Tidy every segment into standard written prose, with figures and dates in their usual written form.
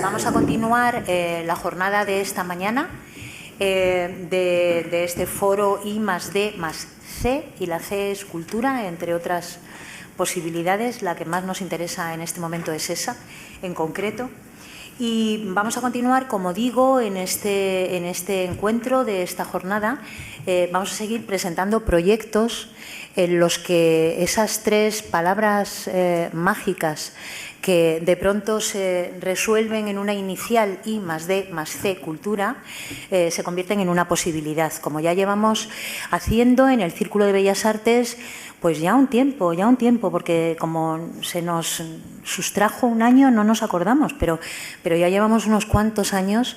Vamos a continuar la jornada de esta mañana de este foro I+D+C, y la C es cultura, entre otras posibilidades. La que más nos interesa en este momento es esa, en concreto. Y vamos a continuar, como digo, en este encuentro de esta jornada. Vamos a seguir presentando proyectos en los que esas tres palabras mágicas que de pronto se resuelven en una inicial I+D+C, cultura, se convierten en una posibilidad, como ya llevamos haciendo en el Círculo de Bellas Artes pues ya un tiempo, porque como se nos sustrajo un año no nos acordamos, pero ya llevamos unos cuantos años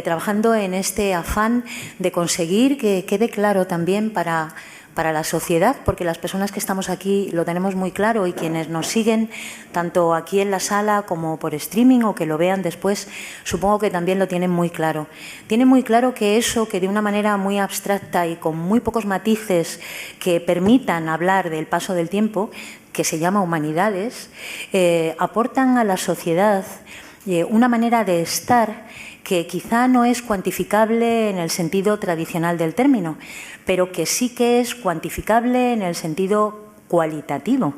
trabajando en este afán de conseguir que quede claro también para la sociedad, porque las personas que estamos aquí lo tenemos muy claro, y quienes nos siguen tanto aquí en la sala como por streaming o que lo vean después, supongo que también lo tienen muy claro. Tienen muy claro que eso, que de una manera muy abstracta y con muy pocos matices que permitan hablar del paso del tiempo, que se llama humanidades, aportan a la sociedad una manera de estar que quizá no es cuantificable en el sentido tradicional del término, pero que sí que es cuantificable en el sentido cualitativo.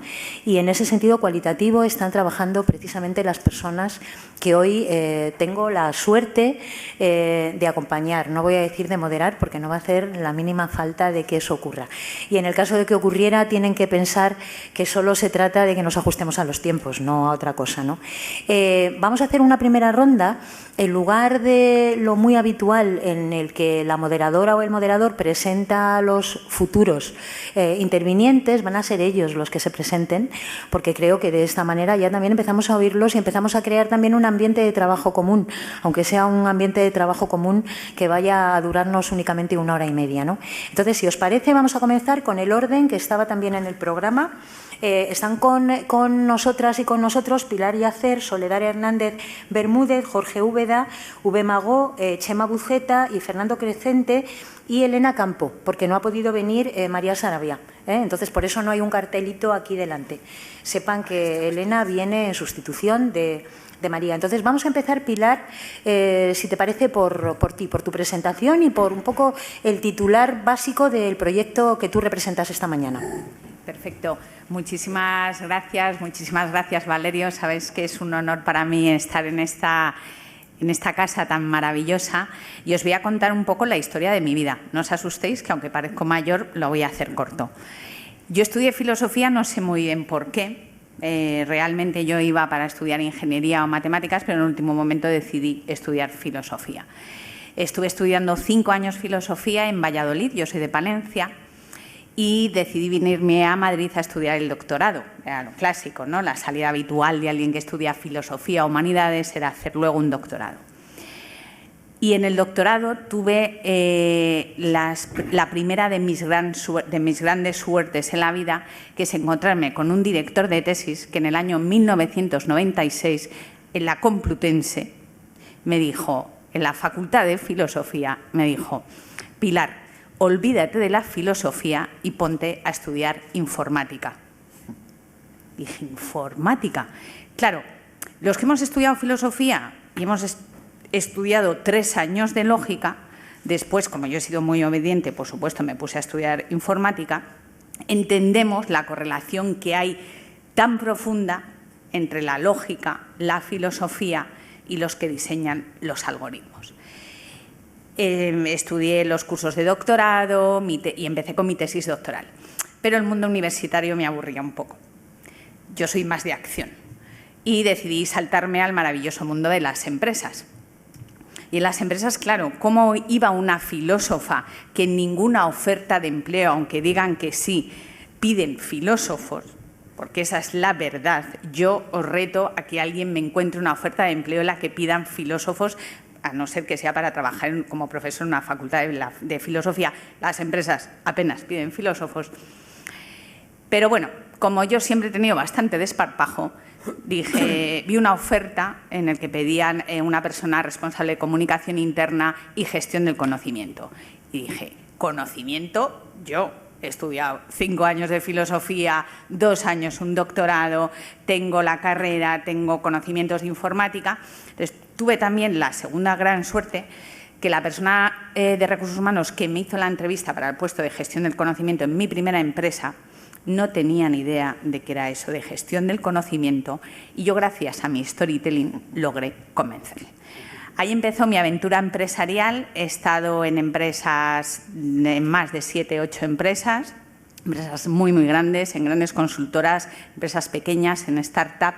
Y en ese sentido cualitativo están trabajando precisamente las personas que hoy tengo la suerte de acompañar. No voy a decir de moderar, porque no va a hacer la mínima falta de que eso ocurra. Y en el caso de que ocurriera, tienen que pensar que solo se trata de que nos ajustemos a los tiempos, no a otra cosa, ¿no? Vamos a hacer una primera ronda. En lugar de lo muy habitual en el que la moderadora o el moderador presenta a los futuros intervinientes, van a ser ellos los que se presenten, porque creo que de esta manera ya también empezamos a oírlos y empezamos a crear también un ambiente de trabajo común, aunque sea un ambiente de trabajo común que vaya a durarnos únicamente 1 hora y media, ¿no? Entonces, si os parece, vamos a comenzar con el orden que estaba también en el programa. Están con nosotras y con nosotros Pilar Yacer, Soledad Hernández Bermúdez, Jorge Úbeda, V. Magó, Chema Buceta y Fernando Crecente, y Elena Campo, porque no ha podido venir María Sarabia. Entonces, por eso no hay un cartelito aquí delante. Sepan que Elena viene en sustitución de María. Entonces, vamos a empezar, Pilar, si te parece, por ti, por tu presentación y por un poco el titular básico del proyecto que tú representas esta mañana. Perfecto. Muchísimas gracias, Valerio. Sabes que es un honor para mí estar en esta casa tan maravillosa, y os voy a contar un poco la historia de mi vida. No os asustéis, que aunque parezco mayor, lo voy a hacer corto. Yo estudié filosofía, no sé muy bien por qué. Realmente yo iba para estudiar ingeniería o matemáticas, pero en el último momento decidí estudiar filosofía. Estuve estudiando 5 años filosofía en Valladolid, yo soy de Palencia, y decidí venirme a Madrid a estudiar el doctorado. Era lo clásico, ¿no? La salida habitual de alguien que estudia filosofía o humanidades era hacer luego un doctorado. Y en el doctorado tuve la primera de mis grandes suertes en la vida, que es encontrarme con un director de tesis que en el año 1996, en la Complutense, me dijo, en la Facultad de Filosofía, me dijo: Pilar, olvídate de la filosofía y ponte a estudiar informática. Dije, ¿informática? Claro, los que hemos estudiado filosofía y hemos estudiado 3 años de lógica, después, como yo he sido muy obediente, por supuesto, me puse a estudiar informática, entendemos la correlación que hay tan profunda entre la lógica, la filosofía y los que diseñan los algoritmos. Estudié los cursos de doctorado y empecé con mi tesis doctoral. Pero el mundo universitario me aburría un poco. Yo soy más de acción y decidí saltarme al maravilloso mundo de las empresas. Y en las empresas, claro, ¿cómo iba una filósofa que en ninguna oferta de empleo, aunque digan que sí, piden filósofos? Porque esa es la verdad. Yo os reto a que alguien me encuentre una oferta de empleo en la que pidan filósofos, a no ser que sea para trabajar como profesor en una facultad de filosofía. Las empresas apenas piden filósofos. Pero bueno, como yo siempre he tenido bastante desparpajo, vi una oferta en la que pedían una persona responsable de comunicación interna y gestión del conocimiento. Y dije, ¿conocimiento? Yo he estudiado 5 años de filosofía, 2 años un doctorado, tengo la carrera, tengo conocimientos de informática. Entonces, tuve también la segunda gran suerte que la persona de recursos humanos que me hizo la entrevista para el puesto de gestión del conocimiento en mi primera empresa no tenía ni idea de qué era eso de gestión del conocimiento y yo, gracias a mi storytelling, logré convencerle. Ahí empezó mi aventura empresarial. He estado en empresas, en más de 7, 8 empresas muy, muy grandes, en grandes consultoras, empresas pequeñas, en startup.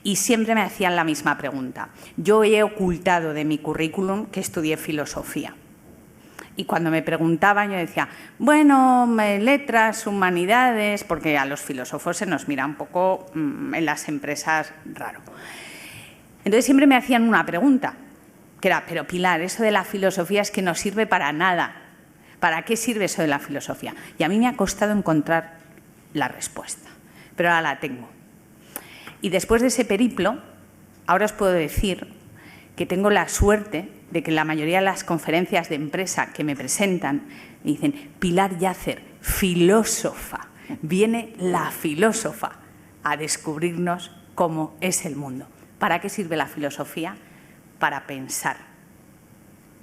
Y siempre me hacían la misma pregunta. Yo he ocultado de mi currículum que estudié filosofía. Y cuando me preguntaban, yo decía, bueno, letras, humanidades, porque a los filósofos se nos mira un poco en las empresas raro. Entonces siempre me hacían una pregunta, que era, pero Pilar, eso de la filosofía es que no sirve para nada. ¿Para qué sirve eso de la filosofía? Y a mí me ha costado encontrar la respuesta, pero ahora la tengo. Y después de ese periplo, ahora os puedo decir que tengo la suerte de que la mayoría de las conferencias de empresa que me presentan me dicen, Pilar Yácer, filósofa, viene la filósofa a descubrirnos cómo es el mundo. ¿Para qué sirve la filosofía? Para pensar.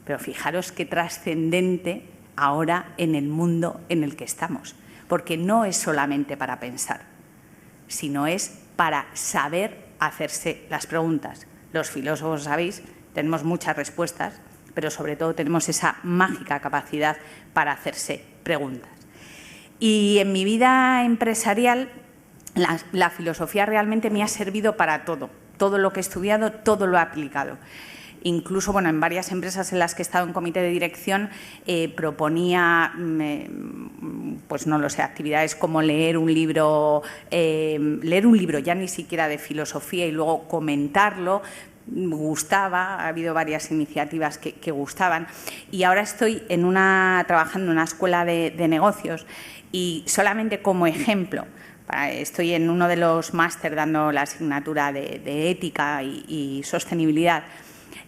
Pero fijaros qué trascendente ahora en el mundo en el que estamos, porque no es solamente para pensar, sino es para saber hacerse las preguntas. Los filósofos, sabéis, tenemos muchas respuestas, pero sobre todo tenemos esa mágica capacidad para hacerse preguntas. Y en mi vida empresarial, la filosofía realmente me ha servido para todo. Todo lo que he estudiado, todo lo he aplicado. Incluso, bueno, en varias empresas en las que he estado en comité de dirección proponía, pues no lo sé, actividades como leer un libro ya ni siquiera de filosofía y luego comentarlo. Gustaba, ha habido varias iniciativas que gustaban y ahora estoy trabajando en una escuela de negocios y solamente como ejemplo, estoy en uno de los máster dando la asignatura de ética y sostenibilidad.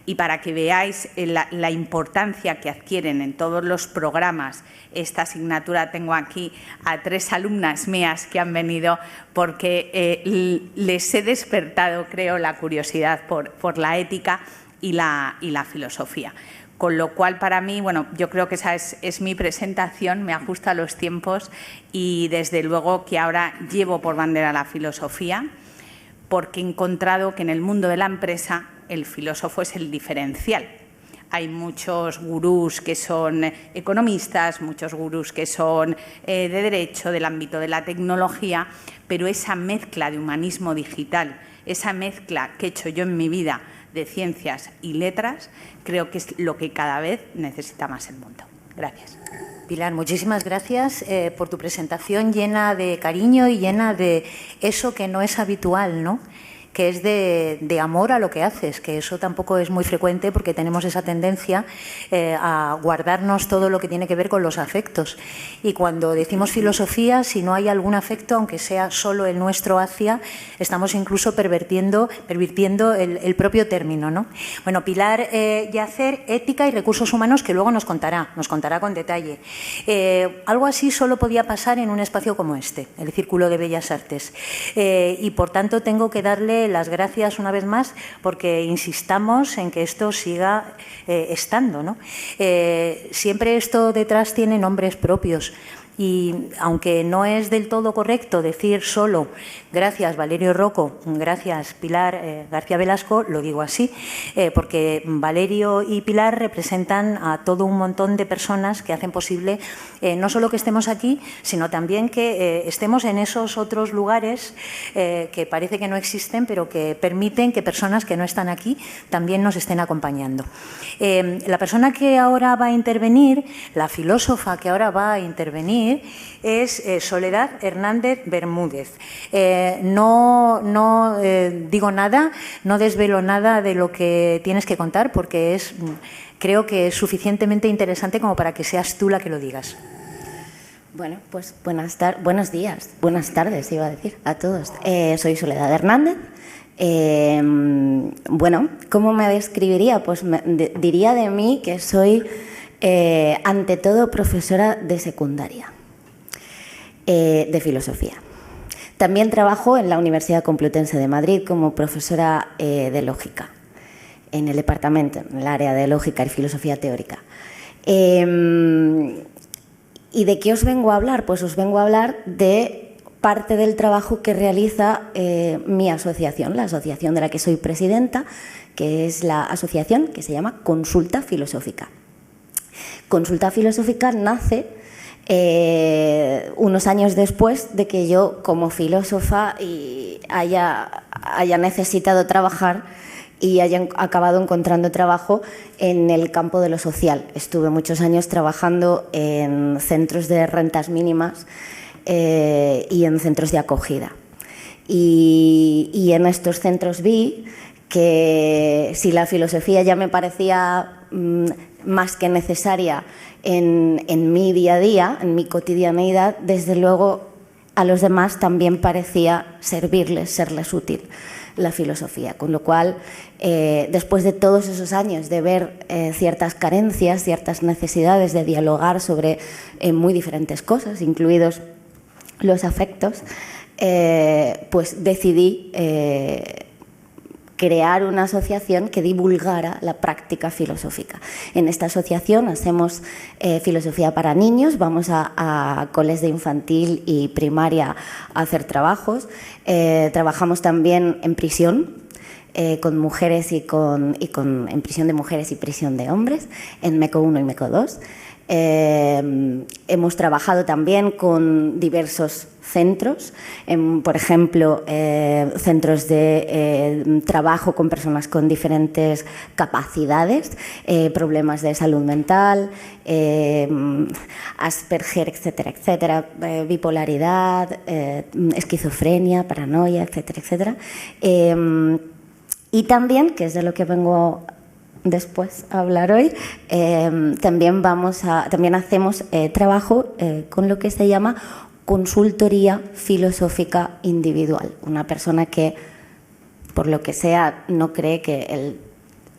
Y para que veáis la importancia que adquieren en todos los programas esta asignatura, tengo aquí a 3 alumnas mías que han venido porque les he despertado, creo, la curiosidad por la ética y la filosofía. Con lo cual, para mí, bueno, yo creo que esa es mi presentación, me ajusta a los tiempos y, desde luego, que ahora llevo por bandera la filosofía porque he encontrado que en el mundo de la empresa el filósofo es el diferencial. Hay muchos gurús que son economistas, muchos gurús que son de derecho, del ámbito de la tecnología, pero esa mezcla de humanismo digital, esa mezcla que he hecho yo en mi vida de ciencias y letras, creo que es lo que cada vez necesita más el mundo. Gracias. Pilar, muchísimas gracias por tu presentación llena de cariño y llena de eso que no es habitual, ¿no? Que es de amor a lo que haces, que eso tampoco es muy frecuente porque tenemos esa tendencia a guardarnos todo lo que tiene que ver con los afectos. Y cuando decimos filosofía, si no hay algún afecto, aunque sea solo el nuestro hacia, estamos incluso pervirtiendo el propio término, ¿no? Bueno, Pilar Yácer, ética y recursos humanos, que luego nos contará con detalle. Algo así solo podía pasar en un espacio como este, el Círculo de Bellas Artes. Y por tanto tengo que darle las gracias una vez más porque insistamos en que esto siga estando, ¿no? Siempre esto detrás tiene nombres propios y aunque no es del todo correcto decir solo gracias Valerio Rocco, gracias Pilar García Velasco, lo digo así, porque Valerio y Pilar representan a todo un montón de personas que hacen posible no solo que estemos aquí, sino también que estemos en esos otros lugares que parece que no existen, pero que permiten que personas que no están aquí también nos estén acompañando. La persona que ahora va a intervenir, la filósofa que ahora va a intervenir, es Soledad Hernández Bermúdez. No digo nada, no desvelo nada de lo que tienes que contar porque creo que es suficientemente interesante como para que seas tú la que lo digas. Bueno, pues buenos días, buenas tardes iba a decir a todos. Soy Soledad Hernández. Bueno, ¿cómo me describiría? Pues diría de mí que soy ante todo profesora de secundaria. De filosofía. También trabajo en la Universidad Complutense de Madrid como profesora de lógica. en el departamento, en el área de lógica y filosofía teórica. ¿Y de qué os vengo a hablar? Pues os vengo a hablar de parte del trabajo que realiza mi asociación, la asociación de la que soy presidenta, que es la asociación que se llama Consulta Filosófica. Consulta Filosófica nace unos años después de que yo, como filósofa, haya necesitado trabajar y haya acabado encontrando trabajo en el campo de lo social. Estuve muchos años trabajando en centros de rentas mínimas y en centros de acogida. Y en estos centros vi que si la filosofía ya me parecía más que necesaria en mi día a día, en mi cotidianeidad, desde luego a los demás también parecía serles útil la filosofía. Con lo cual, después de todos esos años de ver ciertas carencias, ciertas necesidades de dialogar sobre muy diferentes cosas, incluidos los afectos, pues decidí crear una asociación que divulgara la práctica filosófica. En esta asociación hacemos filosofía para niños, vamos a coles de infantil y primaria a hacer trabajos, trabajamos también en prisión, con mujeres en prisión de mujeres y prisión de hombres, en MECO 1 y MECO 2. Hemos trabajado también con diversos centros, por ejemplo, centros de trabajo con personas con diferentes capacidades, problemas de salud mental, Asperger, etcétera, etcétera, bipolaridad, esquizofrenia, paranoia, etcétera, etcétera. Y también, que es de lo que vengo después a hablar hoy, también hacemos trabajo con lo que se llama consultoría filosófica individual. Una persona que, por lo que sea, no cree que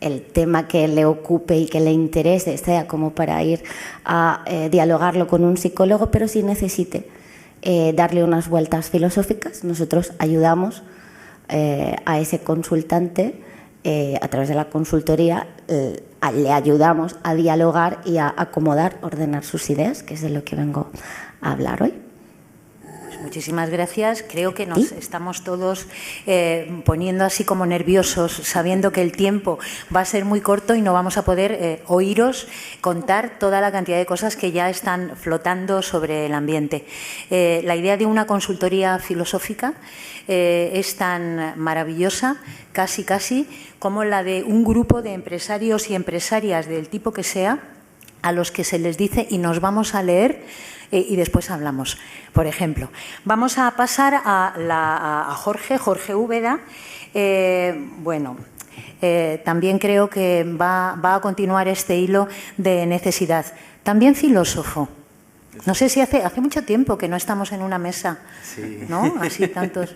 el tema que le ocupe y que le interese sea como para ir a dialogarlo con un psicólogo, pero sí necesite darle unas vueltas filosóficas. Nosotros ayudamos a ese consultante a través de la consultoría, le ayudamos a dialogar y a acomodar, ordenar sus ideas, que es de lo que vengo a hablar hoy. Muchísimas gracias. Creo que nos estamos todos poniendo así como nerviosos, sabiendo que el tiempo va a ser muy corto y no vamos a poder oíros contar toda la cantidad de cosas que ya están flotando sobre el ambiente. La idea de una consultoría filosófica es tan maravillosa, casi, como la de un grupo de empresarios y empresarias del tipo que sea, a los que se les dice y nos vamos a leer y después hablamos. Por ejemplo, vamos a pasar a Jorge Úbeda. También creo que va a continuar este hilo de necesidad. También filósofo. No sé si hace mucho tiempo que no estamos en una mesa, sí, ¿no? Así tantos.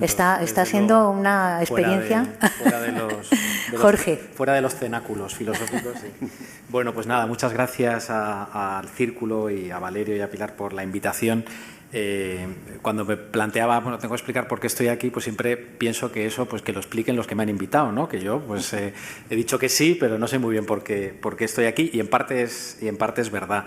Está siendo una experiencia. Fuera de los cenáculos filosóficos. Sí. Bueno, pues nada, muchas gracias al Círculo y a Valerio y a Pilar por la invitación. Cuando me planteaba, bueno, tengo que explicar por qué estoy aquí, pues siempre pienso que eso, pues que lo expliquen los que me han invitado, ¿no? Que yo, pues he dicho que sí, pero no sé muy bien por qué estoy aquí y en parte es verdad.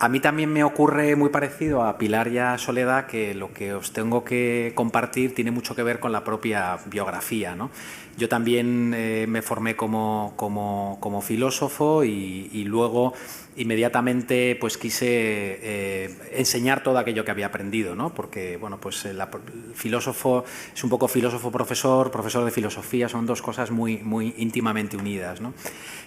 A mí también me ocurre muy parecido a Pilar y a Soledad, que lo que os tengo que compartir tiene mucho que ver con la propia biografía, ¿no? Yo también me formé como filósofo y luego inmediatamente pues quise enseñar todo aquello que había aprendido, ¿no? Porque bueno, pues el filósofo es un poco filósofo-profesor, profesor de filosofía, son dos cosas muy íntimamente unidas, ¿no?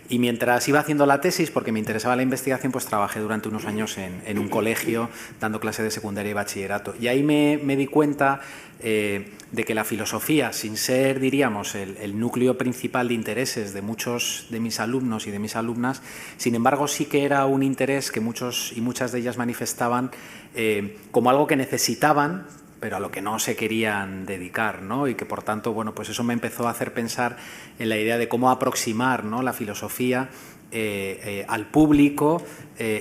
Y mientras iba haciendo la tesis, porque me interesaba la investigación, pues trabajé durante unos años en un colegio dando clases de secundaria y bachillerato. Y ahí me di cuenta de que la filosofía, sin ser, diríamos, el núcleo principal de intereses de muchos de mis alumnos y de mis alumnas, sin embargo sí que era un interés que muchos y muchas de ellas manifestaban como algo que necesitaban, pero a lo que no se querían dedicar, ¿no? Y que por tanto, bueno, pues eso me empezó a hacer pensar en la idea de cómo aproximar, ¿no?, la filosofía al público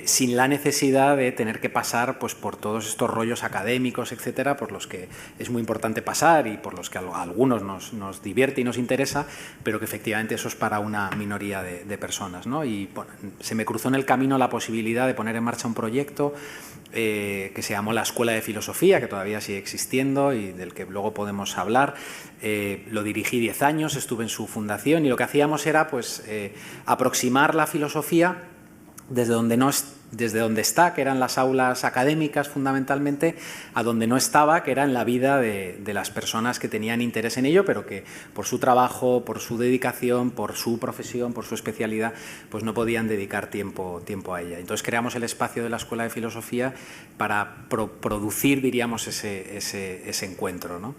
sin la necesidad de tener que pasar pues, por todos estos rollos académicos, etcétera, por los que es muy importante pasar y por los que a algunos nos divierte y nos interesa, pero que efectivamente eso es para una minoría de personas, ¿no? Y bueno, se me cruzó en el camino la posibilidad de poner en marcha un proyecto que se llamó la Escuela de Filosofía, que todavía sigue existiendo y del que luego podemos hablar. Lo dirigí 10 años, estuve en su fundación y lo que hacíamos era pues, aproximar la filosofía desde donde está, que eran las aulas académicas fundamentalmente, a donde no estaba, que era en la vida de las personas que tenían interés en ello, pero que por su trabajo, por su dedicación, por su profesión, por su especialidad, pues no podían dedicar tiempo a ella. Entonces creamos el espacio de la Escuela de Filosofía para producir, diríamos, ese encuentro, ¿no?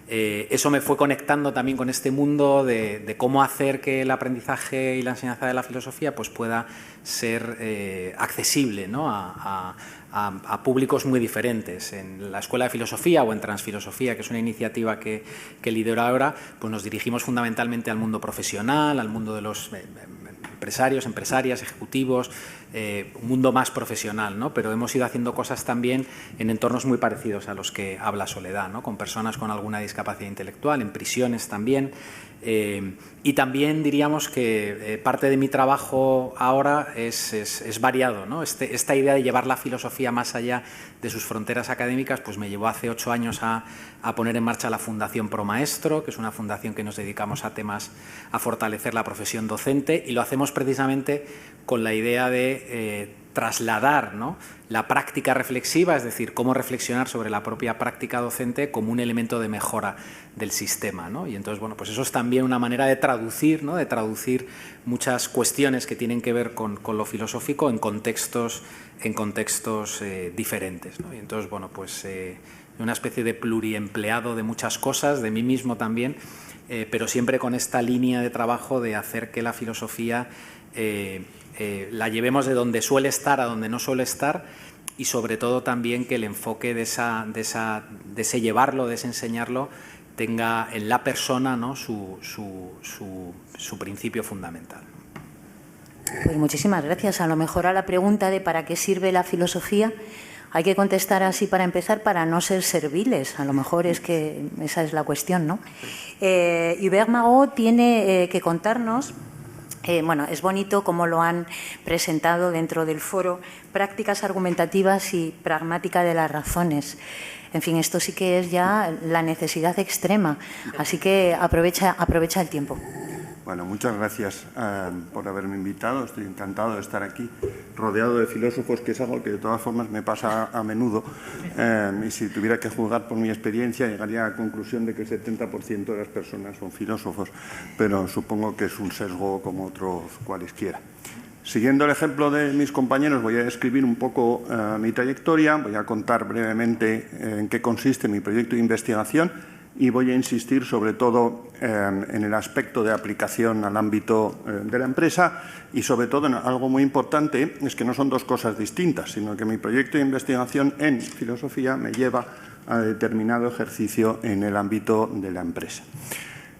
Eso me fue conectando también con este mundo de cómo hacer que el aprendizaje y la enseñanza de la filosofía pues pueda ser accesible, ¿no? a públicos muy diferentes. En la Escuela de Filosofía o en Transfilosofía, que es una iniciativa que lidero ahora, pues nos dirigimos fundamentalmente al mundo profesional, al mundo de los empresarios, empresarias, ejecutivos, un mundo más profesional, ¿no? Pero hemos ido haciendo cosas también en entornos muy parecidos a los que habla Soledad, ¿no? Con personas con alguna discapacidad intelectual, en prisiones también. Y también diríamos que parte de mi trabajo ahora es variado, ¿no? Esta idea de llevar la filosofía más allá de sus fronteras académicas pues me llevó hace 8 años a poner en marcha la Fundación Promaestro, que es una fundación que nos dedicamos a fortalecer la profesión docente, y lo hacemos precisamente con la idea de trasladar, ¿no?, la práctica reflexiva, es decir, cómo reflexionar sobre la propia práctica docente como un elemento de mejora del sistema, ¿no? Y entonces, bueno, pues eso es también una manera de traducir, ¿no?, de traducir muchas cuestiones que tienen que ver con lo filosófico en contextos diferentes, ¿no? Y entonces, bueno, pues una especie de pluriempleado de muchas cosas, de mí mismo también, pero siempre con esta línea de trabajo de hacer que la filosofía la llevemos de donde suele estar a donde no suele estar, y sobre todo también que el enfoque de ese llevarlo, de ese enseñarlo, tenga en la persona, ¿no?, su principio fundamental. Pues muchísimas gracias. A lo mejor a la pregunta de ¿para qué sirve la filosofía? Hay que contestar así para empezar, para no ser serviles. A lo mejor es que esa es la cuestión, ¿no? Hubert Marot tiene que contarnos. Bueno, es bonito cómo lo han presentado dentro del foro, prácticas argumentativas y pragmática de las razones. En fin, esto sí que es ya la necesidad extrema, así que aprovecha el tiempo. Bueno, muchas gracias por haberme invitado. Estoy encantado de estar aquí, rodeado de filósofos, que es algo que de todas formas me pasa a menudo. Y si tuviera que juzgar por mi experiencia, llegaría a la conclusión de que el 70% de las personas son filósofos, pero supongo que es un sesgo como otros cualesquiera. Siguiendo el ejemplo de mis compañeros, voy a describir un poco mi trayectoria, voy a contar brevemente en qué consiste mi proyecto de investigación, y voy a insistir sobre todo en el aspecto de aplicación al ámbito de la empresa, y sobre todo en algo muy importante, es que no son dos cosas distintas, sino que mi proyecto de investigación en filosofía me lleva a determinado ejercicio en el ámbito de la empresa.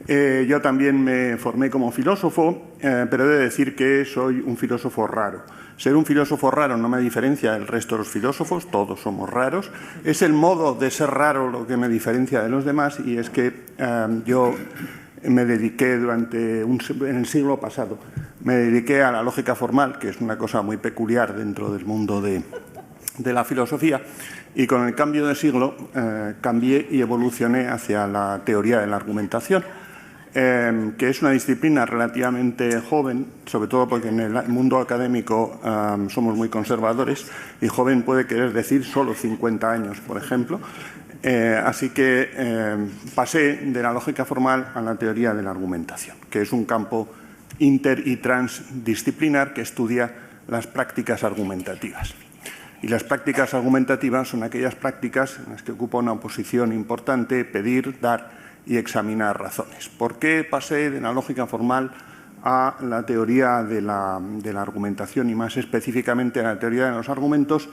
Yo también me formé como filósofo, pero he de decir que soy un filósofo raro. Ser un filósofo raro no me diferencia del resto de los filósofos, todos somos raros. Es el modo de ser raro lo que me diferencia de los demás, y es que yo me dediqué en el siglo pasado, me dediqué a la lógica formal, que es una cosa muy peculiar dentro del mundo de la filosofía, y con el cambio de siglo cambié y evolucioné hacia la teoría de la argumentación, que es una disciplina relativamente joven, sobre todo porque en el mundo académico somos muy conservadores, y joven puede querer decir solo 50 años, por ejemplo. Así que pasé de la lógica formal a la teoría de la argumentación, que es un campo inter- y transdisciplinar que estudia las prácticas argumentativas. Y las prácticas argumentativas son aquellas prácticas en las que ocupa una posición importante pedir, dar y examinar razones. ¿Por qué pasé de la lógica formal a la teoría de la argumentación, y más específicamente a la teoría de los argumentos?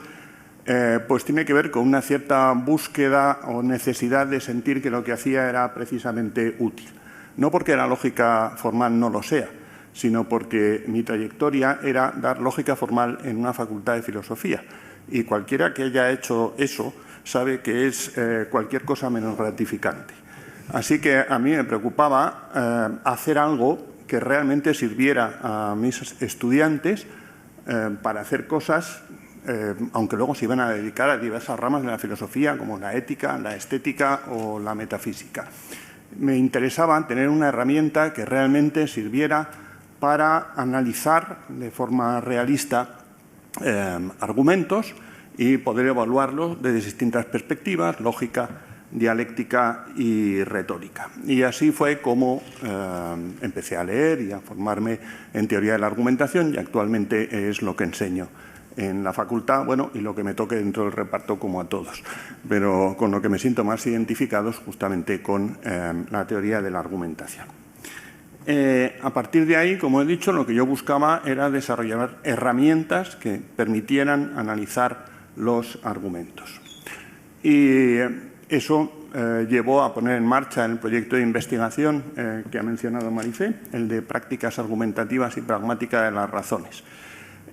Pues tiene que ver con una cierta búsqueda o necesidad de sentir que lo que hacía era precisamente útil. No porque la lógica formal no lo sea, sino porque mi trayectoria era dar lógica formal en una facultad de filosofía. Y cualquiera que haya hecho eso sabe que es cualquier cosa menos gratificante. Así que a mí me preocupaba hacer algo que realmente sirviera a mis estudiantes para hacer cosas, aunque luego se iban a dedicar a diversas ramas de la filosofía, como la ética, la estética o la metafísica. Me interesaba tener una herramienta que realmente sirviera para analizar de forma realista argumentos y poder evaluarlos desde distintas perspectivas, lógica, dialéctica y retórica. Y así fue como empecé a leer y a formarme en teoría de la argumentación, y actualmente es lo que enseño en la facultad, bueno, y lo que me toque dentro del reparto como a todos, pero con lo que me siento más identificado es justamente con la teoría de la argumentación. A partir de ahí, como he dicho, lo que yo buscaba era desarrollar herramientas que permitieran analizar los argumentos. Y eso llevó a poner en marcha el proyecto de investigación que ha mencionado Marifé, el de prácticas argumentativas y pragmática de las razones.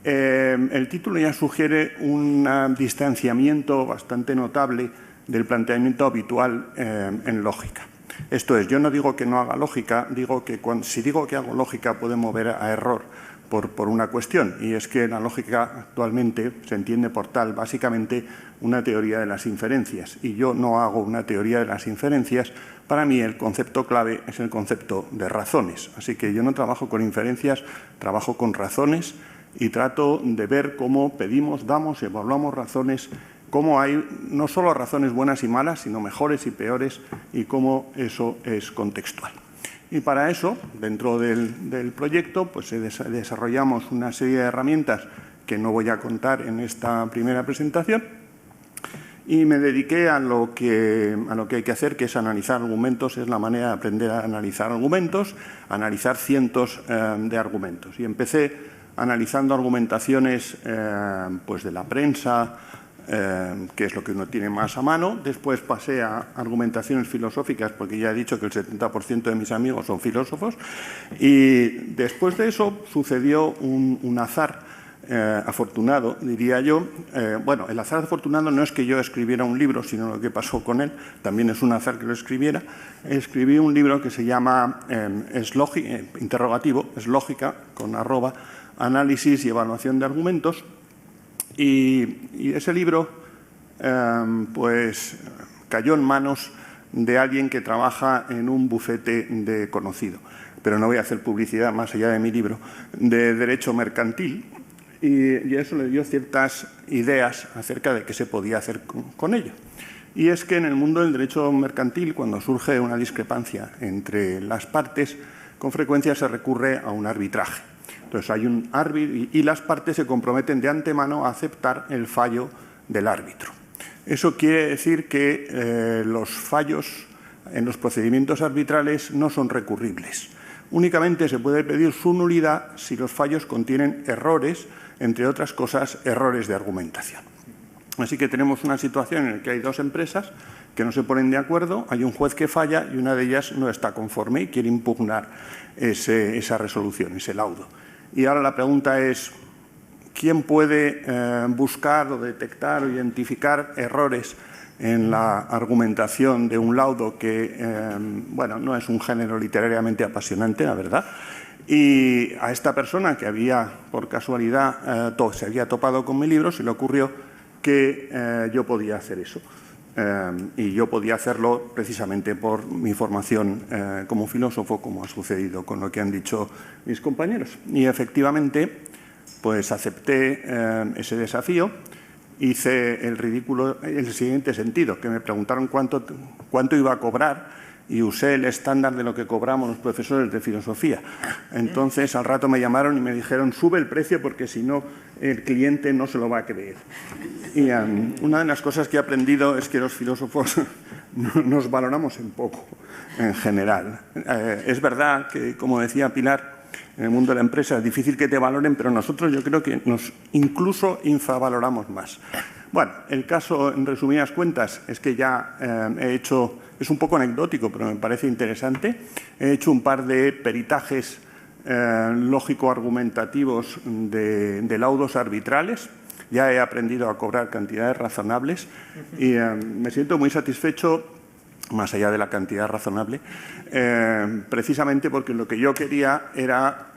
El título ya sugiere un distanciamiento bastante notable del planteamiento habitual en lógica. Esto es, yo no digo que no haga lógica, digo que si digo que hago lógica puede mover a error por una cuestión, y es que la lógica actualmente se entiende por tal, básicamente, una teoría de las inferencias, y yo no hago una teoría de las inferencias. Para mí el concepto clave es el concepto de razones, así que yo no trabajo con inferencias, trabajo con razones y trato de ver cómo pedimos, damos y evaluamos razones, cómo hay no solo razones buenas y malas, sino mejores y peores, y cómo eso es contextual. Y para eso, dentro del proyecto, pues desarrollamos una serie de herramientas que no voy a contar en esta primera presentación, y me dediqué a lo que hay que hacer, que es analizar argumentos. Es la manera de aprender a analizar argumentos, analizar cientos de argumentos. Y empecé analizando argumentaciones pues de la prensa, que es lo que uno tiene más a mano. Después pasé a argumentaciones filosóficas, porque ya he dicho que el 70% de mis amigos son filósofos. Y después de eso sucedió un azar afortunado, diría yo. Bueno, el azar afortunado no es que yo escribiera un libro, sino lo que pasó con él. También es un azar que lo escribiera. Escribí un libro que se llama es lógica, con arroba, análisis y evaluación de argumentos. Y ese libro pues cayó en manos de alguien que trabaja en un bufete de conocido, pero no voy a hacer publicidad más allá de mi libro, de derecho mercantil, y eso le dio ciertas ideas acerca de qué se podía hacer con ello. Y es que en el mundo del derecho mercantil, cuando surge una discrepancia entre las partes, con frecuencia se recurre a un arbitraje. Entonces hay un árbitro y las partes se comprometen de antemano a aceptar el fallo del árbitro. Eso quiere decir que los fallos en los procedimientos arbitrales no son recurribles. Únicamente se puede pedir su nulidad si los fallos contienen errores, entre otras cosas, errores de argumentación. Así que tenemos una situación en la que hay dos empresas que no se ponen de acuerdo, hay un juez que falla y una de ellas no está conforme y quiere impugnar esa resolución, ese laudo. Y ahora la pregunta es, ¿quién puede buscar o detectar o identificar errores en la argumentación de un laudo que, bueno, no es un género literariamente apasionante, la verdad? Y a esta persona que había, por casualidad, se había topado con mi libro, se le ocurrió que yo podía hacer eso. Y yo podía hacerlo precisamente por mi formación como filósofo, como ha sucedido con lo que han dicho mis compañeros. Y efectivamente, pues acepté ese desafío. Hice el ridículo en el siguiente sentido, que me preguntaron cuánto iba a cobrar, y usé el estándar de lo que cobramos los profesores de filosofía. Entonces, al rato me llamaron y me dijeron, sube el precio porque si no, el cliente no se lo va a creer. Y una de las cosas que he aprendido es que los filósofos nos valoramos en poco, en general. Es verdad que, como decía Pilar, en el mundo de la empresa es difícil que te valoren, pero nosotros yo creo que nos incluso infravaloramos más. Bueno, el caso, en resumidas cuentas, es que ya he hecho, es un poco anecdótico, pero me parece interesante, he hecho un par de peritajes lógico-argumentativos de laudos arbitrales. Ya he aprendido a cobrar cantidades razonables y me siento muy satisfecho, más allá de la cantidad razonable, precisamente porque lo que yo quería era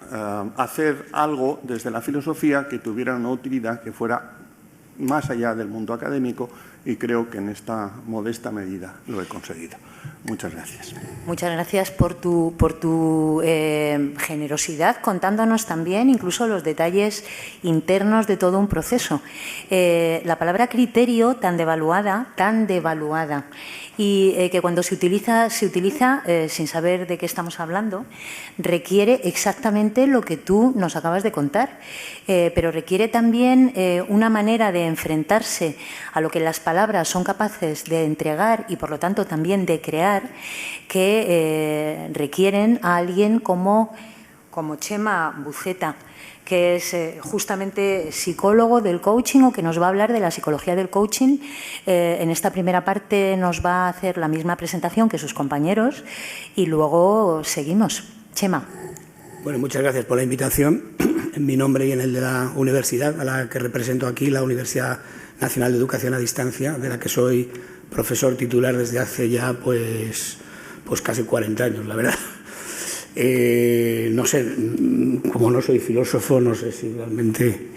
hacer algo desde la filosofía que tuviera una utilidad que fuera más allá del mundo académico, y creo que en esta modesta medida lo he conseguido. Muchas gracias. Muchas gracias por tu generosidad, contándonos también incluso los detalles internos de todo un proceso. La palabra criterio, tan devaluada, y que cuando se utiliza sin saber de qué estamos hablando, requiere exactamente lo que tú nos acabas de contar, pero requiere también una manera de enfrentarse a lo que las palabras son capaces de entregar y, por lo tanto, también de crear, que requieren a alguien como Txema Buceta, que es justamente psicólogo del coaching, o que nos va a hablar de la psicología del coaching. En esta primera parte nos va a hacer la misma presentación que sus compañeros y luego seguimos. Txema. Bueno, muchas gracias por la invitación. En mi nombre y en el de la universidad a la que represento aquí, la Universidad Nacional de Educación a Distancia, de la que soy profesor titular desde hace ya pues casi 40 años, la verdad. No sé, como no soy filósofo, no sé si realmente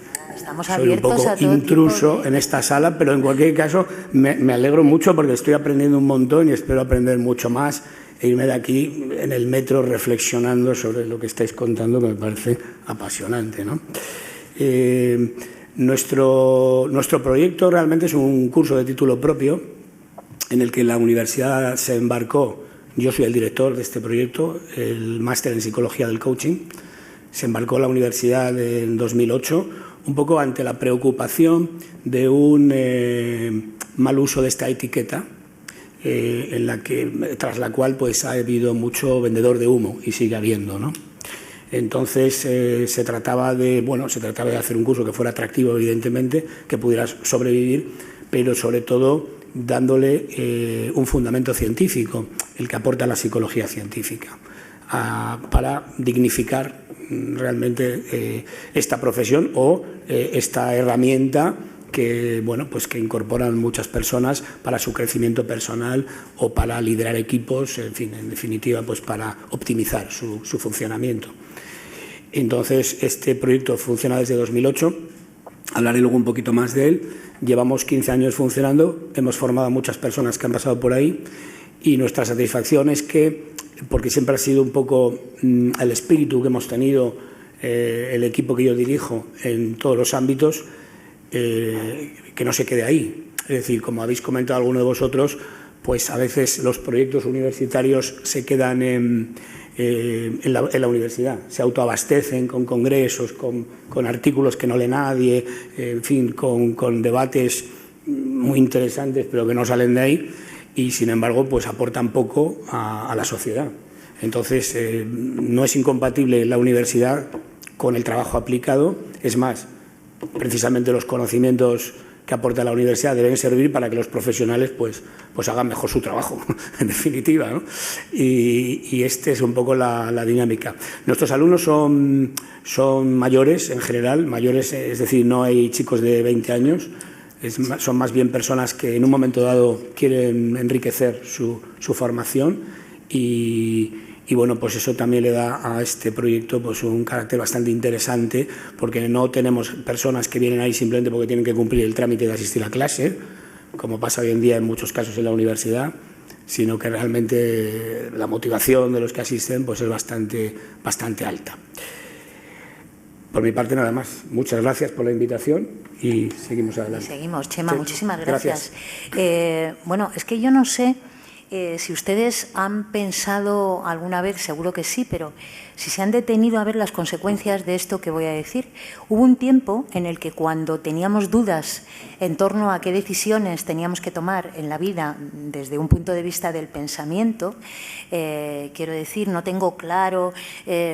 soy un poco intruso en esta sala, pero en cualquier caso me alegro mucho porque estoy aprendiendo un montón y espero aprender mucho más e irme de aquí en el metro reflexionando sobre lo que estáis contando, que me parece apasionante, ¿no? Nuestro proyecto realmente es un curso de título propio en el que la universidad se embarcó. Yo soy el director de este proyecto, el máster en Psicología del Coaching. Se embarcó la universidad en 2008, un poco ante la preocupación de un mal uso de esta etiqueta, tras la cual pues, ha habido mucho vendedor de humo y sigue habiendo, ¿no? Entonces se trataba de hacer un curso que fuera atractivo, evidentemente, que pudiera sobrevivir, pero sobre todo dándole un fundamento científico, el que aporta la psicología científica, para dignificar realmente esta profesión o esta herramienta que, bueno, pues que incorporan muchas personas para su crecimiento personal o para liderar equipos, en fin, en definitiva, pues para optimizar su funcionamiento. Entonces, este proyecto funciona desde 2008, hablaré luego un poquito más de él. Llevamos 15 años funcionando, hemos formado a muchas personas que han pasado por ahí y nuestra satisfacción es que, porque siempre ha sido un poco el espíritu que hemos tenido el equipo que yo dirijo en todos los ámbitos, que no se quede ahí. Es decir, como habéis comentado alguno de vosotros, pues a veces los proyectos universitarios se quedan en la universidad, se autoabastecen con congresos, con artículos que no lee nadie, en fin, con debates muy interesantes pero que no salen de ahí y sin embargo pues aportan poco a la sociedad. Entonces no es incompatible la universidad con el trabajo aplicado, es más, precisamente los conocimientos que aporta la universidad deben servir para que los profesionales pues hagan mejor su trabajo, en definitiva, ¿no? Y este es un poco la dinámica. Nuestros alumnos son mayores en general, mayores, es decir, no hay chicos de 20 años, son más bien personas que en un momento dado quieren enriquecer su formación y bueno, pues eso también le da a este proyecto pues un carácter bastante interesante, porque no tenemos personas que vienen ahí simplemente porque tienen que cumplir el trámite de asistir a clase, como pasa hoy en día en muchos casos en la universidad, sino que realmente la motivación de los que asisten pues es bastante alta. Por mi parte nada más. Muchas gracias por la invitación y seguimos adelante. Seguimos, Txema, Sí. muchísimas gracias. Bueno, es que yo no sé si ustedes han pensado alguna vez, seguro que sí, pero si se han detenido a ver las consecuencias de esto que voy a decir. Hubo un tiempo en el que cuando teníamos dudas en torno a qué decisiones teníamos que tomar en la vida desde un punto de vista del pensamiento, quiero decir, no tengo claro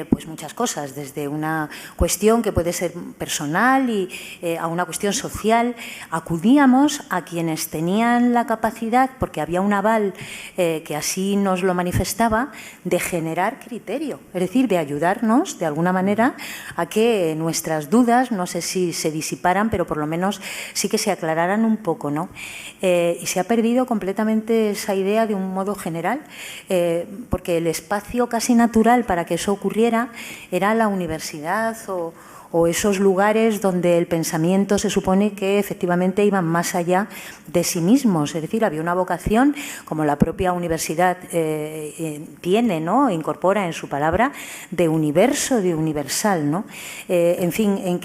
pues muchas cosas, desde una cuestión que puede ser personal y a una cuestión social, acudíamos a quienes tenían la capacidad, porque había un aval que así nos lo manifestaba, de generar criterio, es decir, de ayudarnos de alguna manera a que nuestras dudas, no sé si se disiparan, pero por lo menos sí que se aclararan un poco, ¿no? Y se ha perdido completamente esa idea de un modo general, porque el espacio casi natural para que eso ocurriera era la universidad o esos lugares donde el pensamiento se supone que efectivamente iban más allá de sí mismos. Es decir, había una vocación, como la propia universidad tiene, ¿no?, incorpora en su palabra, de universo, de universal, ¿no? En fin, ¿en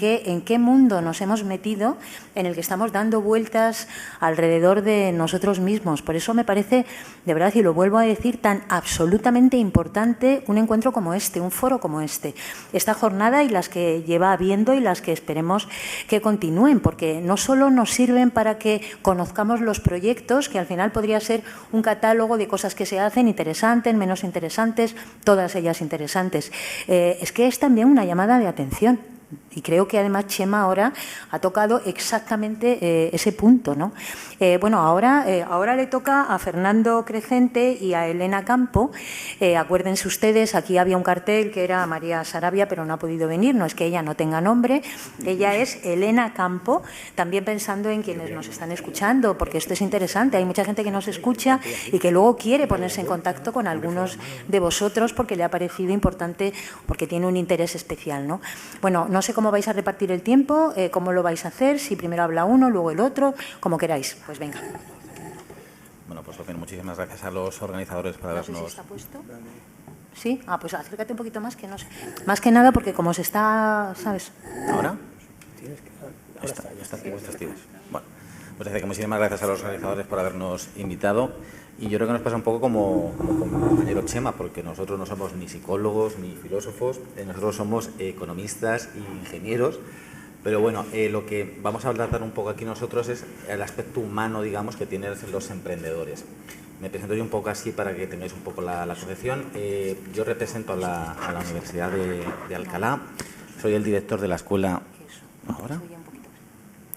qué mundo nos hemos metido en el que estamos dando vueltas alrededor de nosotros mismos? Por eso me parece, de verdad, y lo vuelvo a decir, tan absolutamente importante un encuentro como este, un foro como este, esta jornada y las que lleva habiendo y las que esperemos que continúen, porque no solo nos sirven para que conozcamos los proyectos, que al final podría ser un catálogo de cosas que se hacen, interesantes, menos interesantes, todas ellas interesantes, es que es también una llamada de atención. Y creo que además Chema ahora ha tocado exactamente ese punto, ¿no? Bueno, ahora le toca a Fernando Crecente y a Elena Campo. Acuérdense ustedes, aquí había un cartel que era María Sarabia, pero no ha podido venir, no es que ella no tenga nombre, ella es Elena Campo, también pensando en quienes nos están escuchando, porque esto es interesante, hay mucha gente que nos escucha y que luego quiere ponerse en contacto con algunos de vosotros porque le ha parecido importante, porque tiene un interés especial, ¿no? Bueno, no sé cómo vais a repartir el tiempo, cómo lo vais a hacer, si primero habla uno, luego el otro, como queráis. Pues venga. Bueno, pues bien, muchísimas gracias a los organizadores por habernos... No sé si está puesto. ¿Sí? Ah, pues acércate un poquito más, que no sé. Más que nada porque como se está, ¿sabes? ¿Ahora? Está. Bueno, pues decir que muchísimas gracias a los organizadores por habernos invitado. Y yo creo que nos pasa un poco como mi compañero Chema, porque nosotros no somos ni psicólogos ni filósofos, nosotros somos economistas e ingenieros. Pero bueno, lo que vamos a tratar un poco aquí nosotros es el aspecto humano, digamos, que tienen los emprendedores. Me presento yo un poco así para que tengáis un poco la concepción. Yo represento a la Universidad de Alcalá, soy el director de la escuela... ¿Ahora?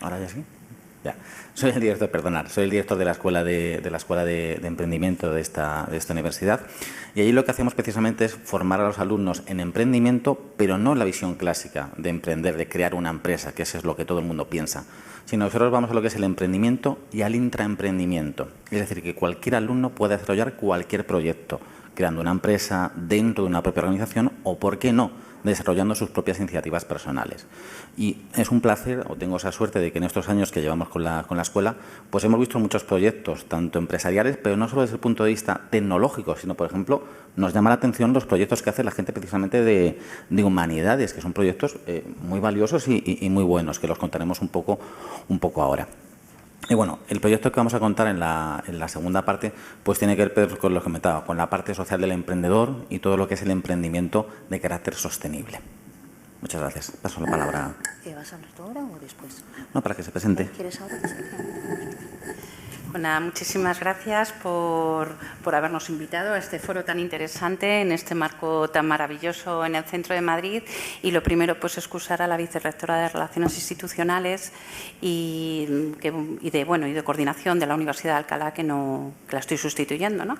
¿Ahora ya sí? Ya. Soy el director de la escuela de emprendimiento de esta universidad, y allí lo que hacemos precisamente es formar a los alumnos en emprendimiento, pero no en la visión clásica de emprender, de crear una empresa, que eso es lo que todo el mundo piensa, sino nosotros vamos a lo que es el emprendimiento y al intraemprendimiento, es decir, que cualquier alumno puede desarrollar cualquier proyecto, creando una empresa dentro de una propia organización o, ¿por qué no?, desarrollando sus propias iniciativas personales. Y es un placer, o tengo esa suerte de que en estos años que llevamos con la escuela, pues hemos visto muchos proyectos, tanto empresariales, pero no solo desde el punto de vista tecnológico, sino, por ejemplo, nos llama la atención los proyectos que hace la gente precisamente de humanidades, que son proyectos muy valiosos y muy buenos, que los contaremos un poco ahora. Y bueno, el proyecto que vamos a contar en la segunda parte pues tiene que ver con lo que comentaba, con la parte social del emprendedor y todo lo que es el emprendimiento de carácter sostenible. Muchas gracias. Paso la palabra. ¿Vas a hablar tú ahora o después? No, para que se presente. ¿Quieres ahora? Bueno, muchísimas gracias por habernos invitado a este foro tan interesante, en este marco tan maravilloso en el centro de Madrid. Y lo primero, pues excusar a la vicerrectora de Relaciones Institucionales y de coordinación de la Universidad de Alcalá, que la estoy sustituyendo, ¿no?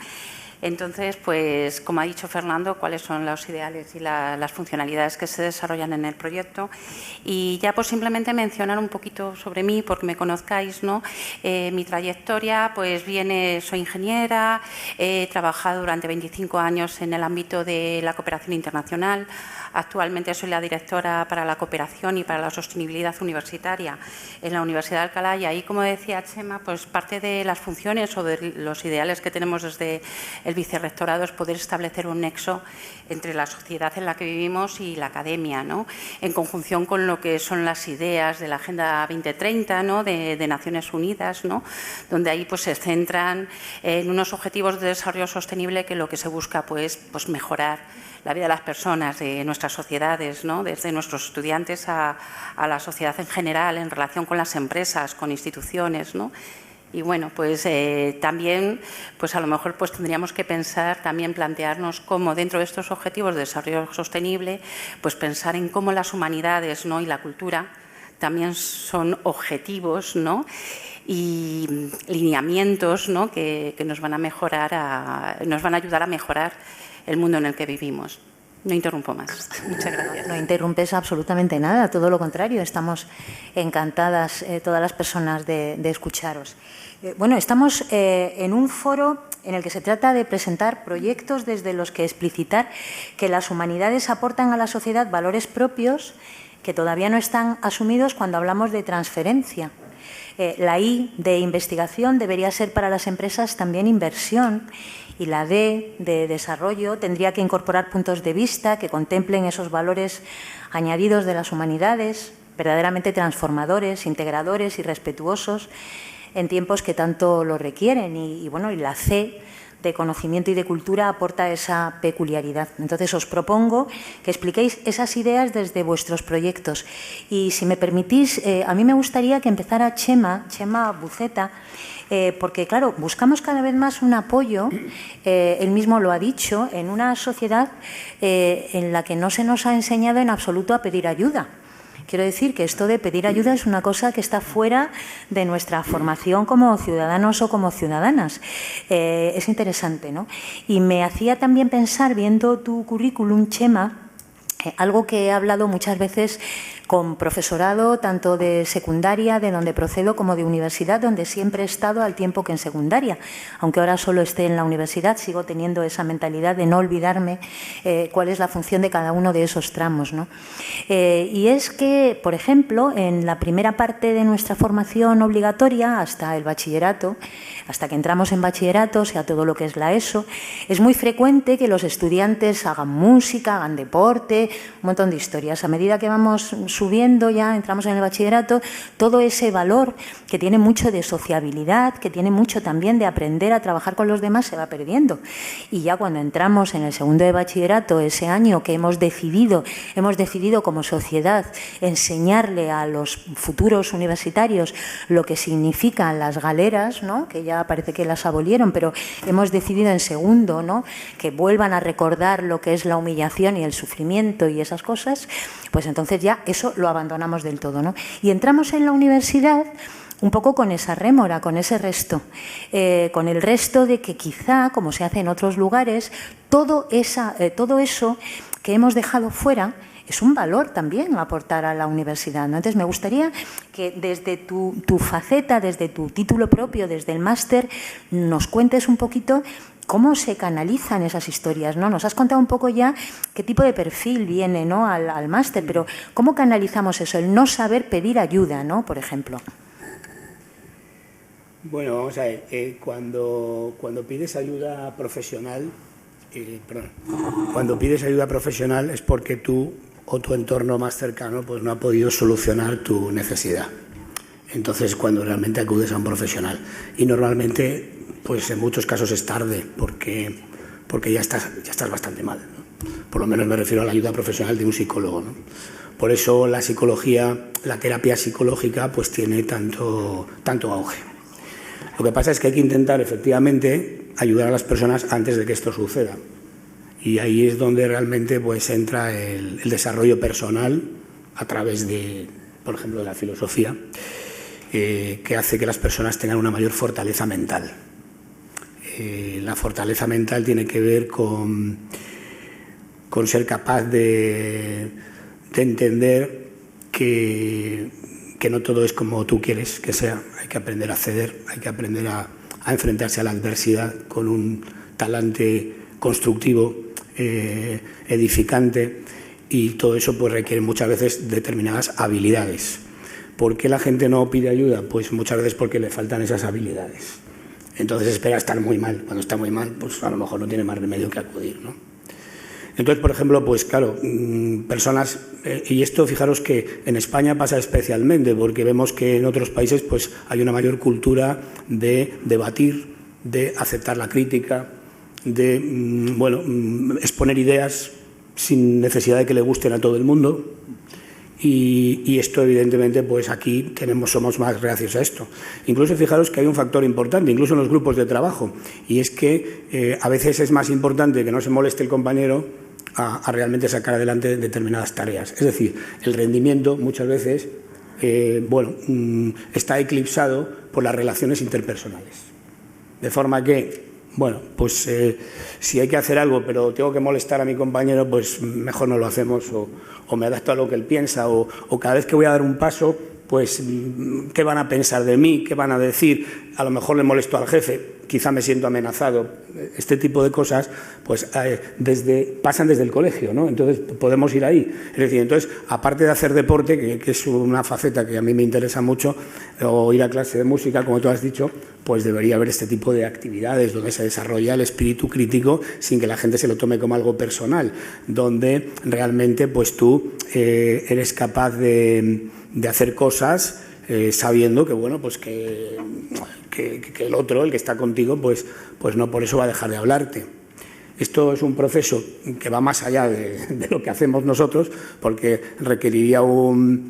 Entonces, pues, como ha dicho Fernando, cuáles son los ideales y las funcionalidades que se desarrollan en el proyecto. Y ya pues simplemente mencionar un poquito sobre mí, porque me conozcáis, ¿no? Mi trayectoria, pues soy ingeniera, he trabajado durante 25 años en el ámbito de la cooperación internacional. Actualmente soy la directora para la cooperación y para la sostenibilidad universitaria en la Universidad de Alcalá, y ahí, como decía Chema, pues parte de las funciones o de los ideales que tenemos desde el vicerrectorado es poder establecer un nexo entre la sociedad en la que vivimos y la academia, ¿no? En conjunción con lo que son las ideas de la Agenda 2030, ¿no?, de Naciones Unidas, ¿no?, donde ahí pues se centran en unos objetivos de desarrollo sostenible que lo que se busca pues mejorar la vida de las personas, de nuestras sociedades, ¿no?, desde nuestros estudiantes a la sociedad en general, en relación con las empresas, con instituciones, ¿no? Y bueno, pues también, pues a lo mejor pues tendríamos que pensar, también plantearnos cómo dentro de estos objetivos de desarrollo sostenible, pues pensar en cómo las humanidades, ¿no?, y la cultura también son objetivos, ¿no?, y lineamientos, ¿no?, que nos van a ayudar a mejorar el mundo en el que vivimos. No interrumpo más. Muchas gracias. No interrumpes absolutamente nada, todo lo contrario. Estamos encantadas, todas las personas, de escucharos. Bueno, estamos en un foro en el que se trata de presentar proyectos desde los que explicitar que las humanidades aportan a la sociedad valores propios que todavía no están asumidos cuando hablamos de transferencia. La I de investigación debería ser para las empresas también inversión, y la D de desarrollo tendría que incorporar puntos de vista que contemplen esos valores añadidos de las humanidades, verdaderamente transformadores, integradores y respetuosos en tiempos que tanto lo requieren. Y la C de conocimiento y de cultura aporta esa peculiaridad. Entonces, os propongo que expliquéis esas ideas desde vuestros proyectos. Y, si me permitís, a mí me gustaría que empezara Chema Buceta, porque, claro, buscamos cada vez más un apoyo, él mismo lo ha dicho, en una sociedad en la que no se nos ha enseñado en absoluto a pedir ayuda. Quiero decir que esto de pedir ayuda es una cosa que está fuera de nuestra formación como ciudadanos o como ciudadanas. Es interesante, ¿no? Y me hacía también pensar, viendo tu currículum, Chema, algo que he hablado muchas veces con profesorado, tanto de secundaria, de donde procedo, como de universidad, donde siempre he estado al tiempo que en secundaria. Aunque ahora solo esté en la universidad, sigo teniendo esa mentalidad de no olvidarme cuál es la función de cada uno de esos tramos, ¿no? Y es que, por ejemplo, en la primera parte de nuestra formación obligatoria, hasta el bachillerato, hasta que entramos en bachillerato, o sea, todo lo que es la ESO, es muy frecuente que los estudiantes hagan música, hagan deporte, un montón de historias. A medida que vamos subiendo, ya entramos en el bachillerato, todo ese valor que tiene mucho de sociabilidad, que tiene mucho también de aprender a trabajar con los demás, se va perdiendo. Y ya cuando entramos en el segundo de bachillerato, ese año que hemos decidido como sociedad enseñarle a los futuros universitarios lo que significan las galeras, ¿no?, que ya parece que las abolieron, pero hemos decidido en segundo, ¿no?, que vuelvan a recordar lo que es la humillación y el sufrimiento y esas cosas, pues entonces ya eso lo abandonamos del todo, ¿no? Y entramos en la universidad un poco con esa rémora, con ese resto, con el resto de que quizá, como se hace en otros lugares, todo eso que hemos dejado fuera es un valor también aportar a la universidad, ¿no? Entonces, me gustaría que desde tu faceta, desde tu título propio, desde el máster, nos cuentes un poquito cómo se canalizan esas historias, ¿no? Nos has contado un poco ya qué tipo de perfil viene, ¿no?, al máster, pero ¿cómo canalizamos eso? El no saber pedir ayuda, ¿no?, por ejemplo. Bueno, vamos a ver, cuando pides ayuda profesional, cuando pides ayuda profesional es porque tú o tu entorno más cercano pues no ha podido solucionar tu necesidad. Entonces, cuando realmente acudes a un profesional. Y normalmente, pues en muchos casos es tarde, porque ya estás bastante mal, ¿no? Por lo menos me refiero a la ayuda profesional de un psicólogo, ¿no? Por eso la psicología, la terapia psicológica, pues tiene tanto auge. Lo que pasa es que hay que intentar, efectivamente, ayudar a las personas antes de que esto suceda. Y ahí es donde realmente pues entra el desarrollo personal a través de, por ejemplo, de la filosofía, que hace que las personas tengan una mayor fortaleza mental. La fortaleza mental tiene que ver con ser capaz de entender que no todo es como tú quieres que sea. Hay que aprender a ceder, hay que aprender a enfrentarse a la adversidad con un talante constructivo, edificante, y todo eso pues requiere muchas veces determinadas habilidades. ¿Por qué la gente no pide ayuda? Pues muchas veces porque le faltan esas habilidades. Entonces espera estar muy mal. Cuando está muy mal, pues a lo mejor no tiene más remedio que acudir, ¿no? Entonces, por ejemplo, pues claro, personas, y esto fijaros que en España pasa especialmente, porque vemos que en otros países pues hay una mayor cultura de debatir, de aceptar la crítica, de exponer ideas sin necesidad de que le gusten a todo el mundo. Y esto, evidentemente, pues aquí somos más reacios a esto. Incluso fijaros que hay un factor importante, incluso en los grupos de trabajo, y es que a veces es más importante que no se moleste el compañero a realmente sacar adelante determinadas tareas. Es decir, el rendimiento muchas veces está eclipsado por las relaciones interpersonales. De forma que, pues si hay que hacer algo pero tengo que molestar a mi compañero, pues mejor no lo hacemos, o me adapto a lo que él piensa, o cada vez que voy a dar un paso, pues ¿qué van a pensar de mí? ¿Qué van a decir? A lo mejor le molesto al jefe, quizá me siento amenazado. Este tipo de cosas pues pasan desde el colegio, ¿no? Entonces podemos ir ahí. Es decir, entonces, aparte de hacer deporte, que es una faceta que a mí me interesa mucho, o ir a clase de música, como tú has dicho, pues debería haber este tipo de actividades donde se desarrolla el espíritu crítico sin que la gente se lo tome como algo personal, donde realmente pues tú eres capaz de hacer cosas sabiendo que, pues que el otro, el que está contigo, pues no por eso va a dejar de hablarte. Esto es un proceso que va más allá de lo que hacemos nosotros, porque requeriría una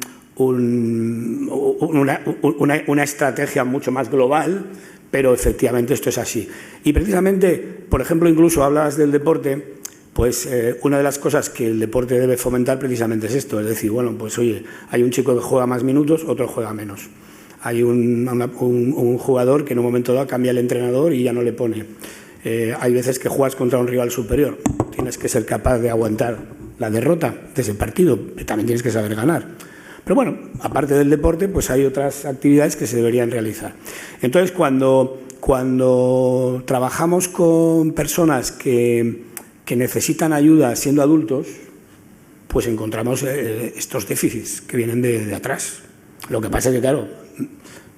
estrategia mucho más global, pero efectivamente esto es así. Y precisamente, por ejemplo, incluso hablas del deporte, pues una de las cosas que el deporte debe fomentar precisamente es esto, es decir, pues oye, hay un chico que juega más minutos, otro juega menos. Hay un jugador que en un momento dado cambia el entrenador y ya no le pone. Hay veces que juegas contra un rival superior, tienes que ser capaz de aguantar la derrota de ese partido, también tienes que saber ganar. Pero aparte del deporte, pues hay otras actividades que se deberían realizar. Entonces, cuando trabajamos con personas que necesitan ayuda siendo adultos, pues encontramos estos déficits que vienen de atrás. Lo que pasa es que, claro,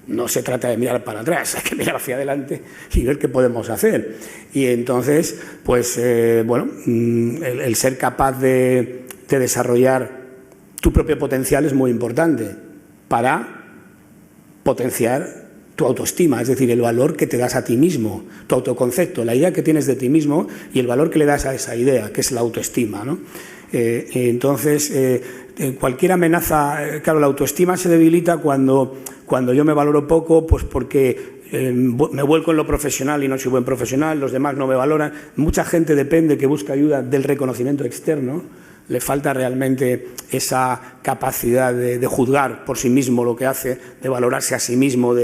no se trata de mirar para atrás, hay que mirar hacia adelante y ver qué podemos hacer. Y entonces, pues, el ser capaz de desarrollar tu propio potencial es muy importante para potenciar tu autoestima, es decir, el valor que te das a ti mismo, tu autoconcepto, la idea que tienes de ti mismo y el valor que le das a esa idea, que es la autoestima, ¿no? Entonces, cualquier amenaza, claro, la autoestima se debilita cuando yo me valoro poco, pues porque me vuelco en lo profesional y no soy buen profesional, los demás no me valoran. Mucha gente depende, que busca ayuda del reconocimiento externo, le falta realmente esa capacidad de juzgar por sí mismo lo que hace, de valorarse a sí mismo,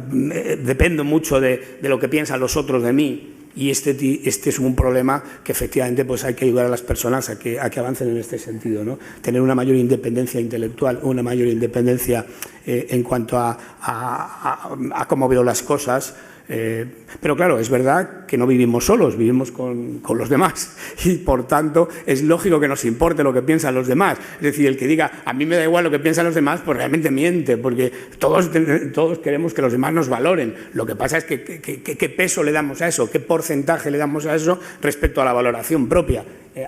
dependo mucho de lo que piensan los otros de mí. Y este es un problema que efectivamente pues hay que ayudar a las personas a que avancen en este sentido, ¿no? Tener una mayor independencia intelectual, una mayor independencia en cuanto a cómo veo las cosas. Pero claro, es verdad que no vivimos solos, vivimos con los demás y por tanto es lógico que nos importe lo que piensan los demás. Es decir, el que diga a mí me da igual lo que piensan los demás, pues realmente miente, porque todos queremos que los demás nos valoren. Lo que pasa es que qué peso le damos a eso, qué porcentaje le damos a eso respecto a la valoración propia.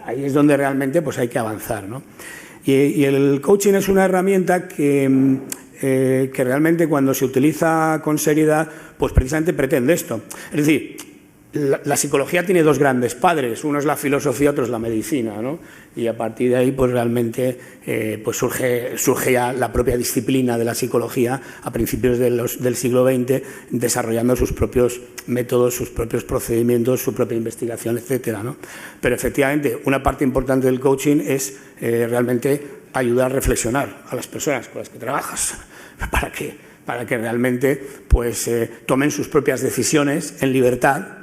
Ahí es donde realmente pues hay que avanzar, ¿no? Y el coaching es una herramienta que realmente cuando se utiliza con seriedad, pues precisamente pretende esto. Es decir, la psicología tiene dos grandes padres, uno es la filosofía, otro es la medicina, ¿no? Y a partir de ahí, pues realmente pues surge ya la propia disciplina de la psicología a principios del siglo XX, desarrollando sus propios métodos, sus propios procedimientos, su propia investigación, etcétera, ¿no? Pero efectivamente, una parte importante del coaching es realmente ayudar a reflexionar a las personas con las que trabajas, para que realmente pues, tomen sus propias decisiones en libertad.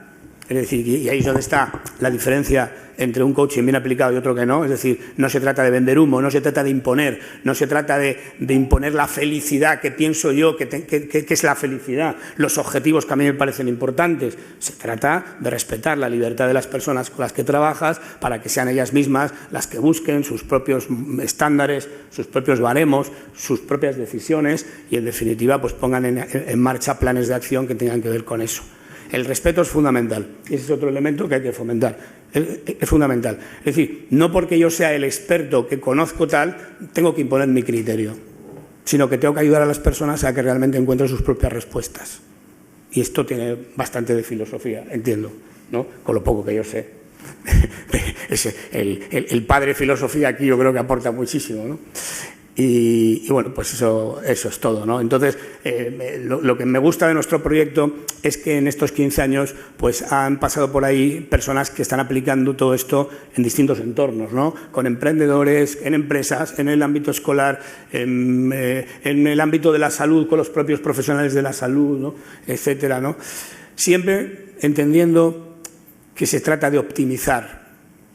Es decir, y ahí es donde está la diferencia entre un coaching bien aplicado y otro que no. Es decir, no se trata de vender humo, no se trata de imponer, no se trata de imponer la felicidad que pienso yo que es la felicidad, los objetivos que a mí me parecen importantes. Se trata de respetar la libertad de las personas con las que trabajas para que sean ellas mismas las que busquen sus propios estándares, sus propios baremos, sus propias decisiones y, en definitiva, pues pongan en marcha planes de acción que tengan que ver con eso. El respeto es fundamental, y ese es otro elemento que hay que fomentar, es fundamental. Es decir, no porque yo sea el experto que conozco tal, tengo que imponer mi criterio, sino que tengo que ayudar a las personas a que realmente encuentren sus propias respuestas. Y esto tiene bastante de filosofía, entiendo, ¿no? Con lo poco que yo sé. El padre filosofía aquí yo creo que aporta muchísimo, ¿no? Y bueno, pues eso es todo, ¿no? Entonces, lo que me gusta de nuestro proyecto es que en estos 15 años pues han pasado por ahí personas que están aplicando todo esto en distintos entornos, ¿no? Con emprendedores, en empresas, en el ámbito escolar, en el ámbito de la salud, con los propios profesionales de la salud, ¿no? Etcétera, ¿no? Siempre entendiendo que se trata de optimizar,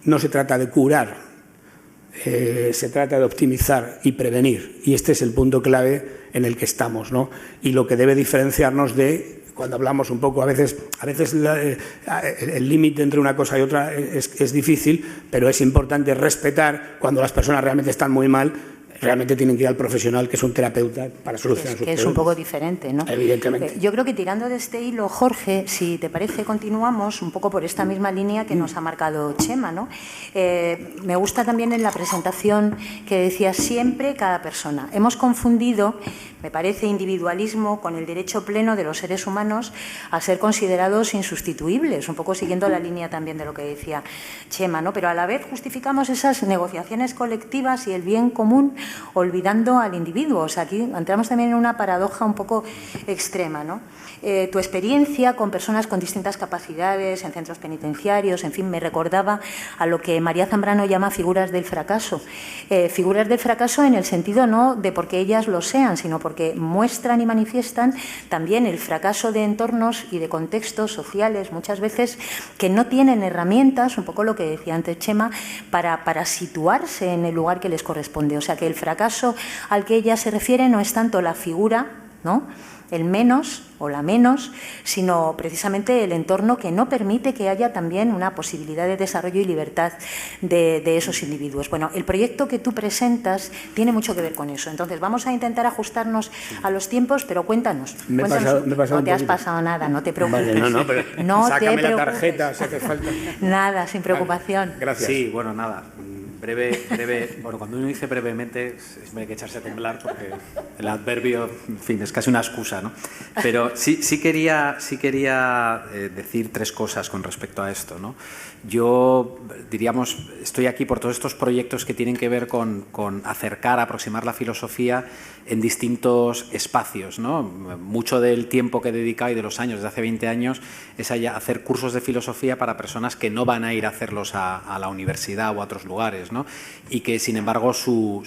no se trata de curar. Se trata de optimizar y prevenir, y este es el punto clave en el que estamos, ¿no? Y lo que debe diferenciarnos de, cuando hablamos un poco, a veces el límite entre una cosa y otra es difícil, pero es importante respetar cuando las personas realmente están muy mal. Realmente tienen que ir al profesional, que es un terapeuta, para solucionar sus problemas. Que es un poco diferente, ¿no? Evidentemente. Yo creo que tirando de este hilo, Jorge, si te parece, continuamos un poco por esta misma línea que nos ha marcado Chema, ¿no? Me gusta también en la presentación que decía siempre cada persona. Hemos confundido, me parece, individualismo con el derecho pleno de los seres humanos a ser considerados insustituibles, un poco siguiendo la línea también de lo que decía Chema, ¿no? Pero a la vez justificamos esas negociaciones colectivas y el bien común olvidando al individuo. O sea, aquí entramos también en una paradoja un poco extrema, ¿no? Tu experiencia con personas con distintas capacidades en centros penitenciarios, en fin, me recordaba a lo que María Zambrano llama figuras del fracaso. Figuras del fracaso en el sentido no de porque ellas lo sean, sino porque muestran y manifiestan también el fracaso de entornos y de contextos sociales, muchas veces que no tienen herramientas, un poco lo que decía antes Chema, para situarse en el lugar que les corresponde. O sea, que el fracaso al que ella se refiere no es tanto la figura, ¿no?, el menos o la menos, sino precisamente el entorno que no permite que haya también una posibilidad de desarrollo y libertad de esos individuos. Bueno, el proyecto que tú presentas tiene mucho que ver con eso. Entonces, vamos a intentar ajustarnos a los tiempos, pero cuéntanos. Me he pasado no te has pasado nada, no te preocupes. Vale, pero no sácame te la preocupes. tarjeta, si hace falta. Nada, sin preocupación. Vale, gracias. Sí, bueno, nada. Breve. Bueno, cuando uno dice brevemente, hay que echarse a temblar porque el adverbio, en fin, es casi una excusa, ¿no? Pero sí quería decir tres cosas con respecto a esto, ¿no? Yo, diríamos, estoy aquí por todos estos proyectos que tienen que ver con acercar, aproximar la filosofía en distintos espacios, ¿no? Mucho del tiempo que he dedicado y de los años, desde hace 20 años, es hacer cursos de filosofía para personas que no van a ir a hacerlos a la universidad o a otros lugares, ¿no? Y que, sin embargo, su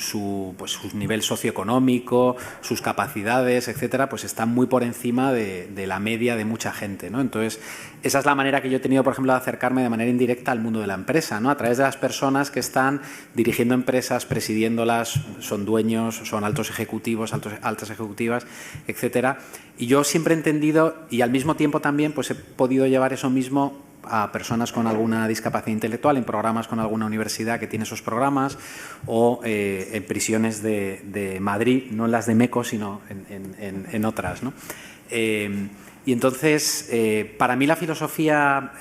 nivel socioeconómico, sus capacidades, etcétera, pues están muy por encima de la media de mucha gente, ¿no? Entonces, esa es la manera que yo he tenido, por ejemplo, de acercarme de manera indirecta al mundo de la empresa, ¿no? A través de las personas que están dirigiendo empresas, presidiéndolas, son dueños, son altos ejecutivos, altas ejecutivas, etcétera. Y yo siempre he entendido, y al mismo tiempo también, pues he podido llevar eso mismo a personas con alguna discapacidad intelectual en programas con alguna universidad que tiene esos programas o en prisiones de Madrid, no en las de MECO, sino en otras, ¿no? Y entonces, para mí la filosofía,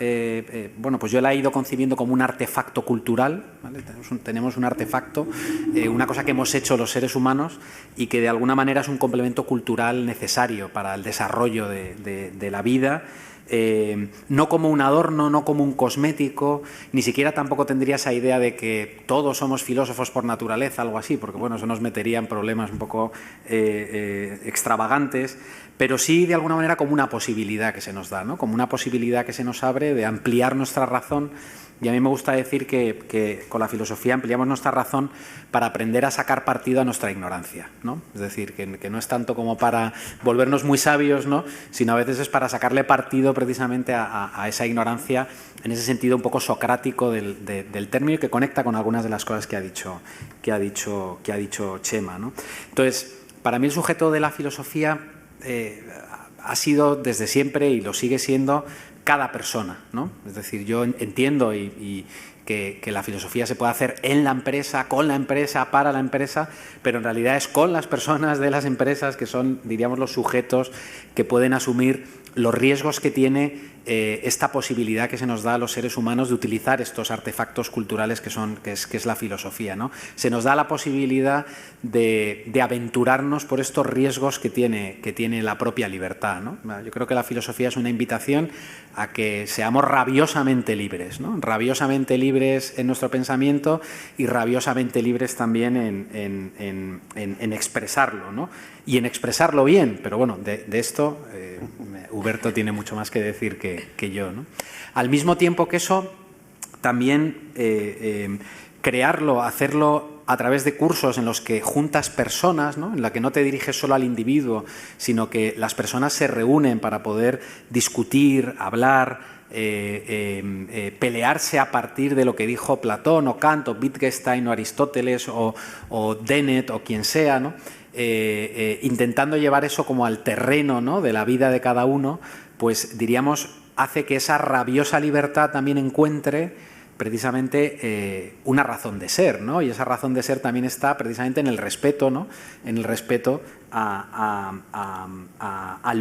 bueno, pues yo la he ido concibiendo como un artefacto cultural, ¿vale? Tenemos un artefacto, una cosa que hemos hecho los seres humanos y que de alguna manera es un complemento cultural necesario para el desarrollo de la vida. No como un adorno, no como un cosmético, ni siquiera tampoco tendría esa idea de que todos somos filósofos por naturaleza, algo así, porque bueno, eso nos metería en problemas un poco extravagantes, pero sí de alguna manera como una posibilidad que se nos da, ¿no? Como una posibilidad que se nos abre de ampliar nuestra razón. Y a mí me gusta decir que con la filosofía ampliamos nuestra razón para aprender a sacar partido a nuestra ignorancia, ¿no? Es decir, que no es tanto como para volvernos muy sabios, ¿no? Sino a veces es para sacarle partido precisamente a esa ignorancia, en ese sentido un poco socrático del término, y que conecta con algunas de las cosas que ha dicho Chema, ¿no? Entonces, para mí el sujeto de la filosofía ha sido desde siempre y lo sigue siendo cada persona, ¿no? Es decir, yo entiendo y que la filosofía se puede hacer en la empresa, con la empresa, para la empresa, pero en realidad es con las personas de las empresas que son, diríamos, los sujetos que pueden asumir los riesgos que tiene esta posibilidad que se nos da a los seres humanos de utilizar estos artefactos culturales que es la filosofía, ¿no? Se nos da la posibilidad de aventurarnos por estos riesgos que tiene la propia libertad, ¿no? Yo creo que la filosofía es una invitación a que seamos rabiosamente libres, ¿no? Rabiosamente libres en nuestro pensamiento y rabiosamente libres también en expresarlo, ¿no? Y en expresarlo bien, pero bueno, de esto Huberto tiene mucho más que decir que yo, ¿no? Al mismo tiempo que eso, también crearlo, hacerlo a través de cursos en los que juntas personas, ¿no? En la que no te diriges solo al individuo, sino que las personas se reúnen para poder discutir, hablar, pelearse a partir de lo que dijo Platón o Kant o Wittgenstein o Aristóteles o Dennett o quien sea, ¿no? Intentando llevar eso como al terreno, ¿no? De la vida de cada uno, pues diríamos, hace que esa rabiosa libertad también encuentre precisamente una razón de ser, ¿no? Y esa razón de ser también está precisamente en el respeto, ¿no? En el respeto al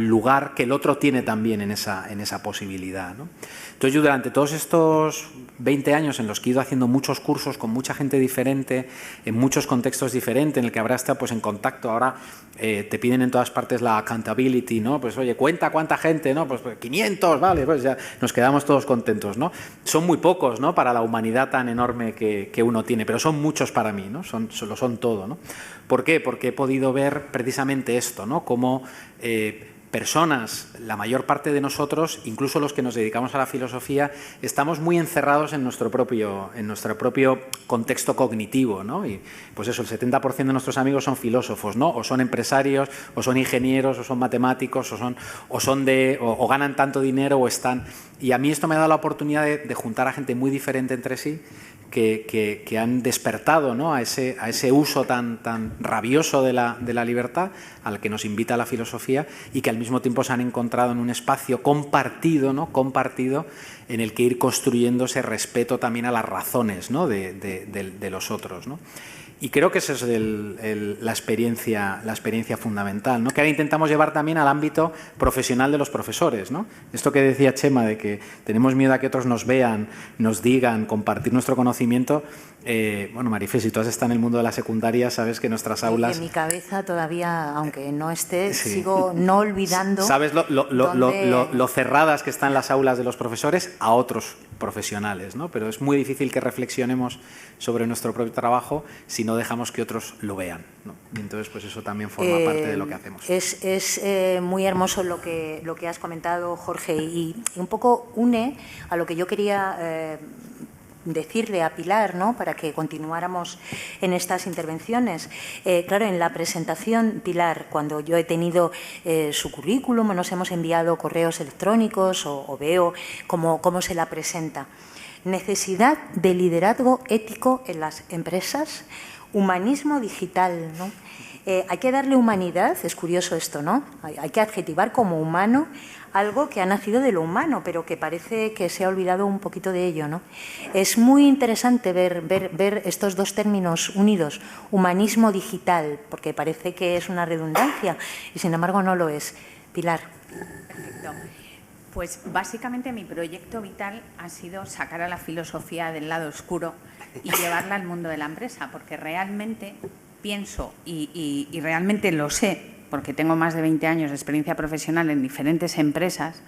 lugar que el otro tiene también en esa posibilidad, ¿no? Entonces yo durante todos estos 20 años en los que he ido haciendo muchos cursos con mucha gente diferente, en muchos contextos diferentes, en el que habrá estado pues en contacto, ahora te piden en todas partes la accountability, ¿no? Pues oye, cuenta cuánta gente, ¿no? Pues 500, vale, pues ya nos quedamos todos contentos, ¿no? Son muy pocos, ¿no? Para la humanidad tan enorme que uno tiene, pero son muchos para mí, ¿no? Lo son todo, ¿no? ¿Por qué? Porque he podido ver precisamente esto, ¿no? Cómo personas, la mayor parte de nosotros, incluso los que nos dedicamos a la filosofía, estamos muy encerrados en nuestro propio contexto cognitivo, ¿no? Y pues eso, el 70% de nuestros amigos son filósofos, ¿no? O son empresarios, o son ingenieros, o son matemáticos, o ganan tanto dinero, o están... Y a mí esto me ha dado la oportunidad de juntar a gente muy diferente entre sí, que han despertado, ¿no? a ese uso tan rabioso de la libertad al que nos invita la filosofía, y que al mismo tiempo se han encontrado en un espacio compartido, ¿no? Compartido, en el que ir construyendo ese respeto también a las razones, ¿no? de los otros, ¿no? Y creo que esa es la experiencia fundamental, ¿no? Que ahora intentamos llevar también al ámbito profesional de los profesores, ¿no? Esto que decía Chema, de que tenemos miedo a que otros nos vean, nos digan, compartir nuestro conocimiento. Bueno, Marifé, si tú has estado en el mundo de la secundaria, sabes que nuestras aulas... En mi cabeza todavía, aunque no esté, sí, sigo no olvidando... ¿Sabes lo cerradas que están las aulas de los profesores a otros profesionales, ¿no? Pero es muy difícil que reflexionemos sobre nuestro propio trabajo si no dejamos que otros lo vean, ¿no? Y entonces, pues eso también forma parte de lo que hacemos. Es muy hermoso lo que has comentado, Jorge, y un poco une a lo que yo quería decirle a Pilar, ¿no? Para que continuáramos en estas intervenciones. Claro, en la presentación, Pilar, cuando yo he tenido su currículum, nos hemos enviado correos electrónicos o veo cómo se la presenta. Necesidad de liderazgo ético en las empresas, humanismo digital, ¿no? Hay que darle humanidad, es curioso esto, ¿no? Hay que adjetivar como humano algo que ha nacido de lo humano, pero que parece que se ha olvidado un poquito de ello, ¿no? Es muy interesante ver estos dos términos unidos, humanismo digital, porque parece que es una redundancia y sin embargo no lo es. Pilar. Perfecto. Pues básicamente mi proyecto vital ha sido sacar a la filosofía del lado oscuro y llevarla al mundo de la empresa, porque realmente pienso y realmente lo sé, porque tengo más de 20 años de experiencia profesional en diferentes empresas,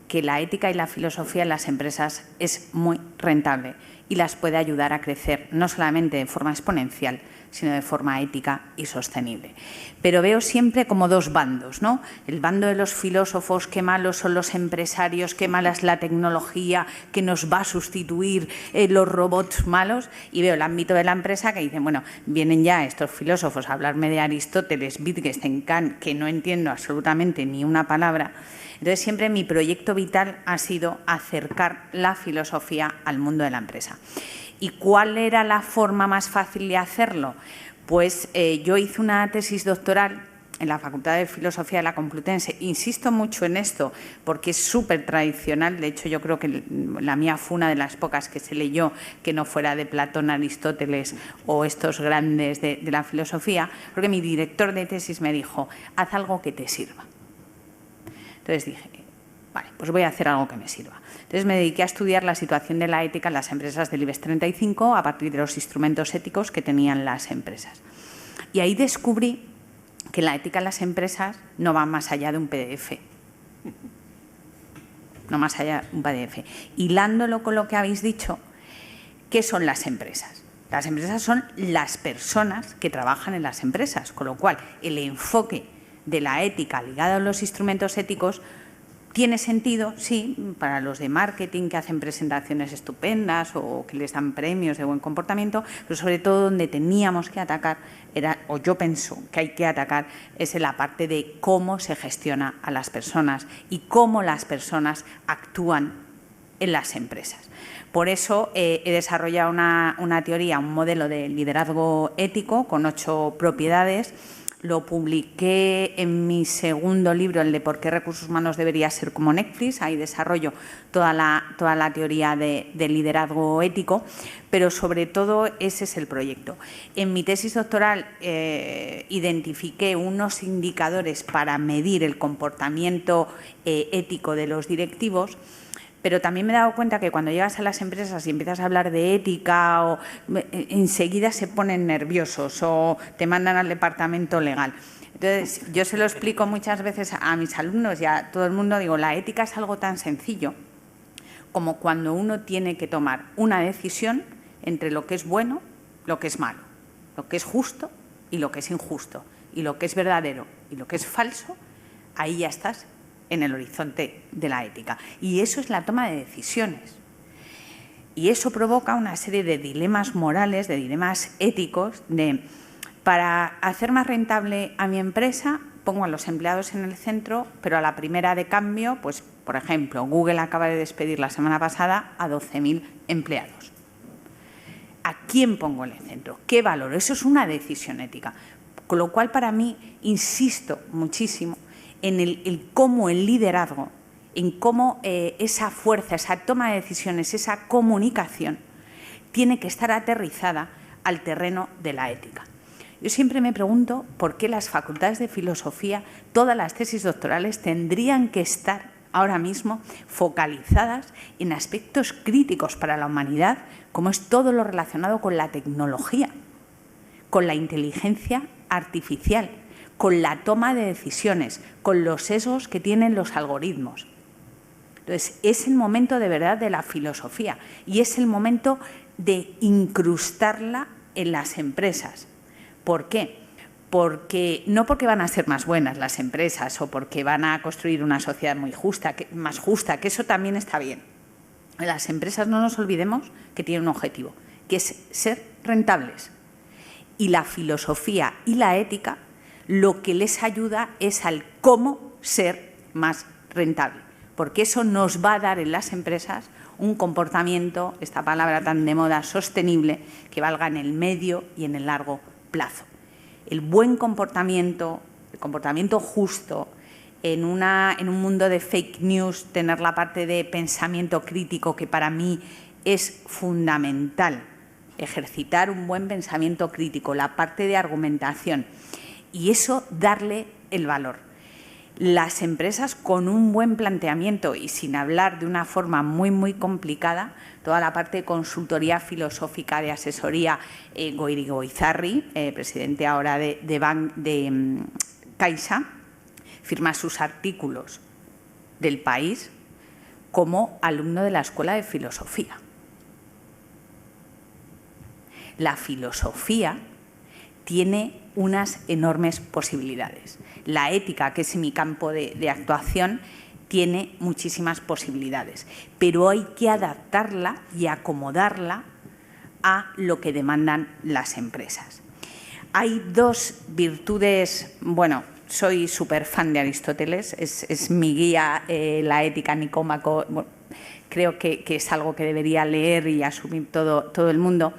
que la ética y la filosofía en las empresas es muy rentable y las puede ayudar a crecer, no solamente de forma exponencial, sino de forma ética y sostenible. Pero veo siempre como dos bandos, ¿no? El bando de los filósofos, qué malos son los empresarios, qué mala es la tecnología, que nos va a sustituir los robots malos, y veo el ámbito de la empresa que dicen, bueno, vienen ya estos filósofos a hablarme de Aristóteles, Wittgenstein, Kant, que no entiendo absolutamente ni una palabra. Entonces, siempre mi proyecto vital ha sido acercar la filosofía al mundo de la empresa. ¿Y cuál era la forma más fácil de hacerlo? Pues yo hice una tesis doctoral en la Facultad de Filosofía de la Complutense. Insisto mucho en esto porque es súper tradicional. De hecho, yo creo que la mía fue una de las pocas que se leyó que no fuera de Platón, Aristóteles o estos grandes de la filosofía, porque mi director de tesis me dijo, haz algo que te sirva. Entonces dije, Vale, pues voy a hacer algo que me sirva. Entonces me dediqué a estudiar la situación de la ética en las empresas del IBEX 35 a partir de los instrumentos éticos que tenían las empresas. Y ahí descubrí que la ética en las empresas no va más allá de un PDF. No más allá de un PDF. Hilándolo con lo que habéis dicho, ¿qué son las empresas? Las empresas son las personas que trabajan en las empresas, con lo cual el enfoque de la ética ligado a los instrumentos éticos tiene sentido, sí, para los de marketing que hacen presentaciones estupendas o que les dan premios de buen comportamiento, pero sobre todo donde teníamos que atacar, o yo pienso que hay que atacar, es en la parte de cómo se gestiona a las personas y cómo las personas actúan en las empresas. Por eso he desarrollado una teoría, un modelo de liderazgo ético con 8 propiedades. Lo publiqué en mi segundo libro, el de por qué recursos humanos debería ser como Netflix. Ahí desarrollo toda la teoría de liderazgo ético, pero sobre todo ese es el proyecto. En mi tesis doctoral identifiqué unos indicadores para medir el comportamiento ético de los directivos. Pero también me he dado cuenta que cuando llegas a las empresas y empiezas a hablar de ética, enseguida se ponen nerviosos o te mandan al departamento legal. Entonces, yo se lo explico muchas veces a mis alumnos y a todo el mundo, digo, la ética es algo tan sencillo como cuando uno tiene que tomar una decisión entre lo que es bueno, lo que es malo, lo que es justo y lo que es injusto, y lo que es verdadero y lo que es falso, ahí ya estás en el horizonte de la ética. Y eso es la toma de decisiones. Y eso provoca una serie de dilemas morales, de dilemas éticos, para hacer más rentable a mi empresa, pongo a los empleados en el centro, pero a la primera de cambio, pues, por ejemplo, Google acaba de despedir la semana pasada a 12.000 empleados. ¿A quién pongo en el centro? ¿Qué valoro? Eso es una decisión ética. Con lo cual, para mí, insisto muchísimo en el cómo el liderazgo, en cómo esa fuerza, esa toma de decisiones, esa comunicación tiene que estar aterrizada al terreno de la ética. Yo siempre me pregunto por qué las facultades de filosofía, todas las tesis doctorales tendrían que estar ahora mismo focalizadas en aspectos críticos para la humanidad, como es todo lo relacionado con la tecnología, con la inteligencia artificial, con la toma de decisiones, con los sesgos que tienen los algoritmos. Entonces, es el momento de verdad de la filosofía y es el momento de incrustarla en las empresas. ¿Por qué? No porque van a ser más buenas las empresas o porque van a construir una sociedad más justa, que eso también está bien. Las empresas, no nos olvidemos que tienen un objetivo, que es ser rentables. Y la filosofía y la ética lo que les ayuda es al cómo ser más rentable, porque eso nos va a dar en las empresas un comportamiento, esta palabra tan de moda, sostenible, que valga en el medio y en el largo plazo. El buen comportamiento, el comportamiento justo, en un mundo de fake news, tener la parte de pensamiento crítico, que para mí es fundamental, ejercitar un buen pensamiento crítico, la parte de argumentación, y eso darle el valor. Las empresas con un buen planteamiento y sin hablar de una forma muy complicada, toda la parte de consultoría filosófica, de asesoría, Goirigoizarri, presidente ahora de Caixa, firma sus artículos del País como alumno de la Escuela de Filosofía. La filosofía tiene unas enormes posibilidades. La ética, que es mi campo de actuación, tiene muchísimas posibilidades, pero hay que adaptarla y acomodarla a lo que demandan las empresas. Hay 2 virtudes, bueno, soy súper fan de Aristóteles, es mi guía, la ética Nicómaco, bueno, creo que es algo que debería leer y asumir todo el mundo.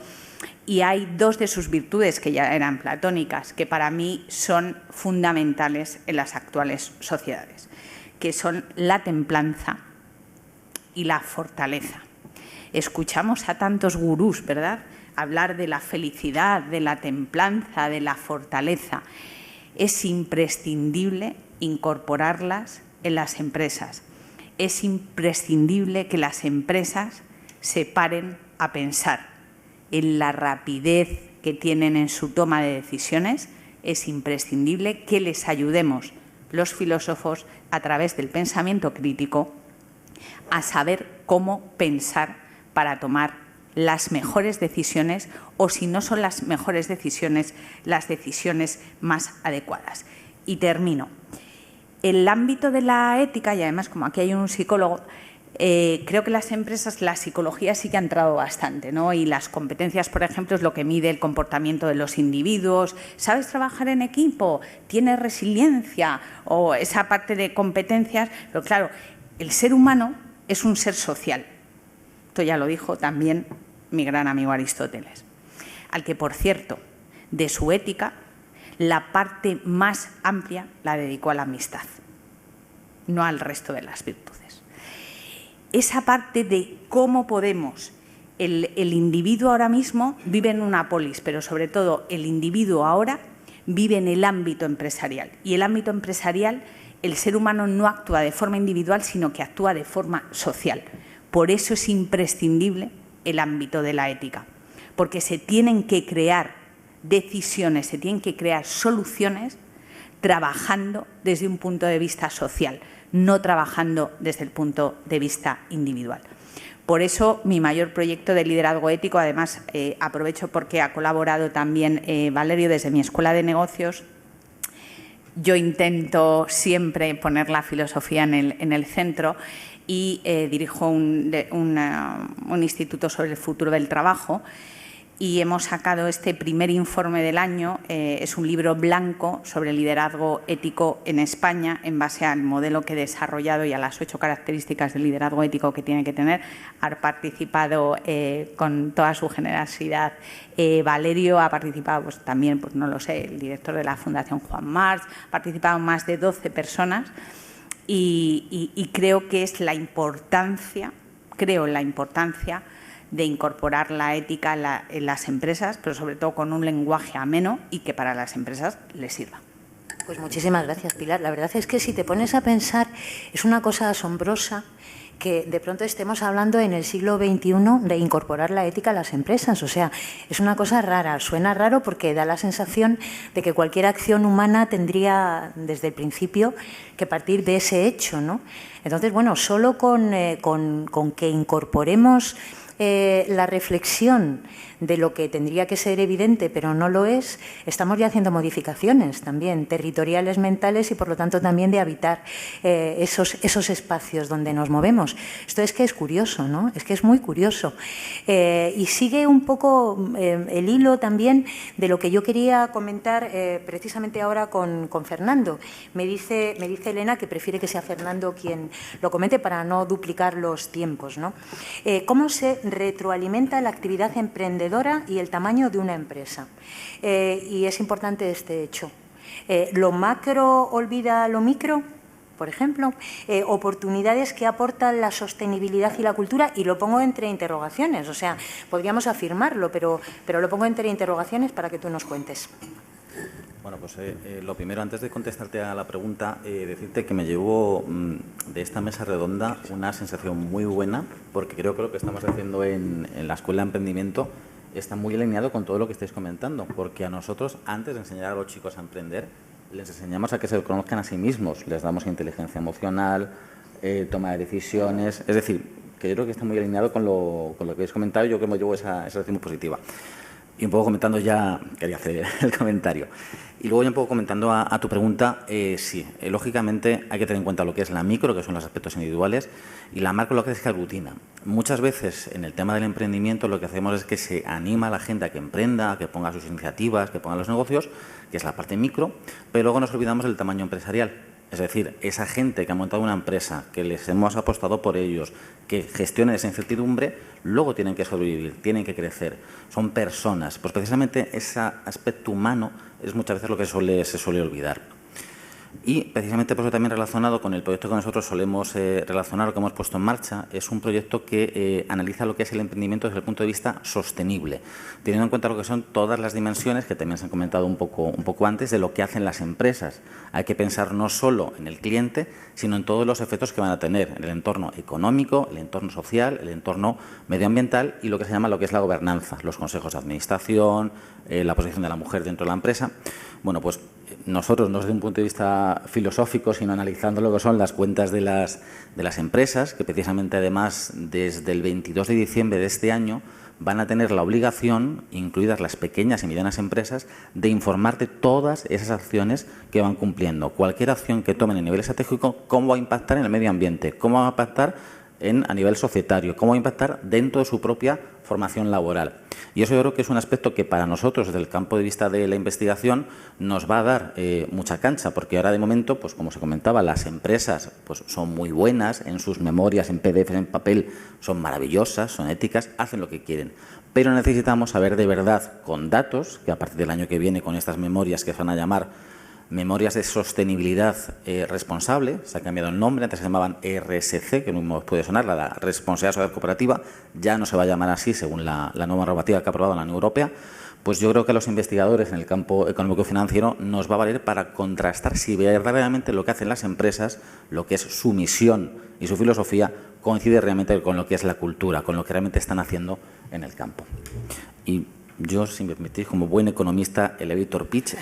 Y hay 2 de sus virtudes, que ya eran platónicas, que para mí son fundamentales en las actuales sociedades, que son la templanza y la fortaleza. Escuchamos a tantos gurús, ¿verdad?, hablar de la felicidad, de la templanza, de la fortaleza. Es imprescindible incorporarlas en las empresas. es imprescindible que las empresas se paren a pensar en la rapidez que tienen en su toma de decisiones. Es imprescindible que les ayudemos los filósofos a través del pensamiento crítico a saber cómo pensar para tomar las mejores decisiones, o si no son las mejores decisiones, las decisiones más adecuadas. Y termino. El ámbito de la ética, y además como aquí hay un psicólogo, creo que las empresas, la psicología sí que ha entrado bastante, ¿no? Y las competencias, por ejemplo, es lo que mide el comportamiento de los individuos. ¿Sabes trabajar en equipo? ¿Tienes resiliencia? O esa parte de competencias. Pero claro, el ser humano es un ser social. Esto ya lo dijo también mi gran amigo Aristóteles, al que, por cierto, de su ética, la parte más amplia la dedicó a la amistad, no al resto de las virtudes. Esa parte de cómo podemos, el individuo ahora mismo vive en una polis, pero sobre todo el individuo ahora vive en el ámbito empresarial. Y el ámbito empresarial, el ser humano no actúa de forma individual, sino que actúa de forma social. Por eso es imprescindible el ámbito de la ética, porque se tienen que crear decisiones, se tienen que crear soluciones trabajando desde un punto de vista social, no trabajando desde el punto de vista individual. Por eso mi mayor proyecto de liderazgo ético, además aprovecho porque ha colaborado también Valerio desde mi escuela de negocios. Yo intento siempre poner la filosofía en el centro y dirijo un instituto sobre el futuro del trabajo. Y hemos sacado este primer informe del año, es un libro blanco sobre liderazgo ético en España, en base al modelo que he desarrollado y a las 8 características del liderazgo ético que tiene que tener. Ha participado con toda su generosidad Valerio, ha participado pues, también, pues, no lo sé, el director de la Fundación Juan March, ha participado más de 12 personas y creo que es la importancia, de incorporar la ética en las empresas, pero sobre todo con un lenguaje ameno y que para las empresas les sirva. Pues muchísimas gracias, Pilar. La verdad es que si te pones a pensar, es una cosa asombrosa que de pronto estemos hablando en el siglo XXI de incorporar la ética a las empresas. O sea, es una cosa rara, suena raro porque da la sensación de que cualquier acción humana tendría desde el principio que partir de ese hecho, ¿no? Entonces, bueno, solo con que incorporemos la reflexión de lo que tendría que ser evidente, pero no lo es, estamos ya haciendo modificaciones también territoriales, mentales y, por lo tanto, también de habitar esos espacios donde nos movemos. Esto es que es curioso, ¿no? Es que es muy curioso. Y sigue un poco el hilo también de lo que yo quería comentar precisamente ahora con Fernando. Me dice Elena que prefiere que sea Fernando quien lo comente para no duplicar los tiempos, ¿no? ¿Cómo se retroalimenta la actividad emprendedora y el tamaño de una empresa? Y es importante este hecho. ¿Lo macro olvida lo micro? Por ejemplo, oportunidades que aportan la sostenibilidad y la cultura, y lo pongo entre interrogaciones, o sea, podríamos afirmarlo, pero lo pongo entre interrogaciones para que tú nos cuentes. Bueno, pues lo primero, antes de contestarte a la pregunta, decirte que me llevo de esta mesa redonda una sensación muy buena, porque creo que lo que estamos haciendo en la Escuela de Emprendimiento está muy alineado con todo lo que estáis comentando, porque a nosotros, antes de enseñar a los chicos a emprender, les enseñamos a que se conozcan a sí mismos, les damos inteligencia emocional, toma de decisiones, es decir, que yo creo que está muy alineado con lo que habéis comentado y yo creo que me llevo esa sensación muy positiva. Y un poco comentando ya, quería hacer el comentario. Y luego ya un poco comentando a tu pregunta, sí, lógicamente hay que tener en cuenta lo que es la micro, que son los aspectos individuales, y la macro lo que es que aglutina. Muchas veces en el tema del emprendimiento lo que hacemos es que se anima a la gente a que emprenda, a que ponga sus iniciativas, que ponga los negocios, que es la parte micro, pero luego nos olvidamos del tamaño empresarial. Es decir, esa gente que ha montado una empresa, que les hemos apostado por ellos, que gestionen esa incertidumbre, luego tienen que sobrevivir, tienen que crecer. Son personas. Pues precisamente ese aspecto humano es muchas veces lo que se suele olvidar. Y precisamente por eso también relacionado con el proyecto que nosotros solemos relacionar, o que hemos puesto en marcha, es un proyecto que analiza lo que es el emprendimiento desde el punto de vista sostenible, teniendo en cuenta lo que son todas las dimensiones que también se han comentado un poco antes de lo que hacen las empresas. Hay que pensar no solo en el cliente, sino en todos los efectos que van a tener en el entorno económico, el entorno social, el entorno medioambiental y lo que se llama lo que es la gobernanza, los consejos de administración, la posición de la mujer dentro de la empresa. Bueno, pues nosotros, no desde un punto de vista filosófico, sino analizando lo que son las cuentas de las empresas, que precisamente además desde el 22 de diciembre de este año van a tener la obligación, incluidas las pequeñas y medianas empresas, de informar de todas esas acciones que van cumpliendo. Cualquier acción que tomen a nivel estratégico, cómo va a impactar en el medio ambiente, cómo va a impactar a nivel societario, cómo va a impactar dentro de su propia formación laboral. Y eso yo creo que es un aspecto que para nosotros, desde el campo de vista de la investigación, nos va a dar mucha cancha, porque ahora de momento, pues como se comentaba, las empresas pues son muy buenas en sus memorias, en PDF, en papel, son maravillosas, son éticas, hacen lo que quieren. Pero necesitamos saber de verdad, con datos, que a partir del año que viene, con estas memorias que se van a llamar Memorias de Sostenibilidad Responsable, se ha cambiado el nombre, antes se llamaban RSC, que no me puede sonar, la Responsabilidad Social Cooperativa, ya no se va a llamar así según la nueva normativa que ha aprobado la Unión Europea. Pues yo creo que a los investigadores en el campo económico-financiero nos va a valer para contrastar si verdaderamente lo que hacen las empresas, lo que es su misión y su filosofía, coincide realmente con lo que es la cultura, con lo que realmente están haciendo en el campo. Y yo, si me permitís, como buen economista, elevator pitch,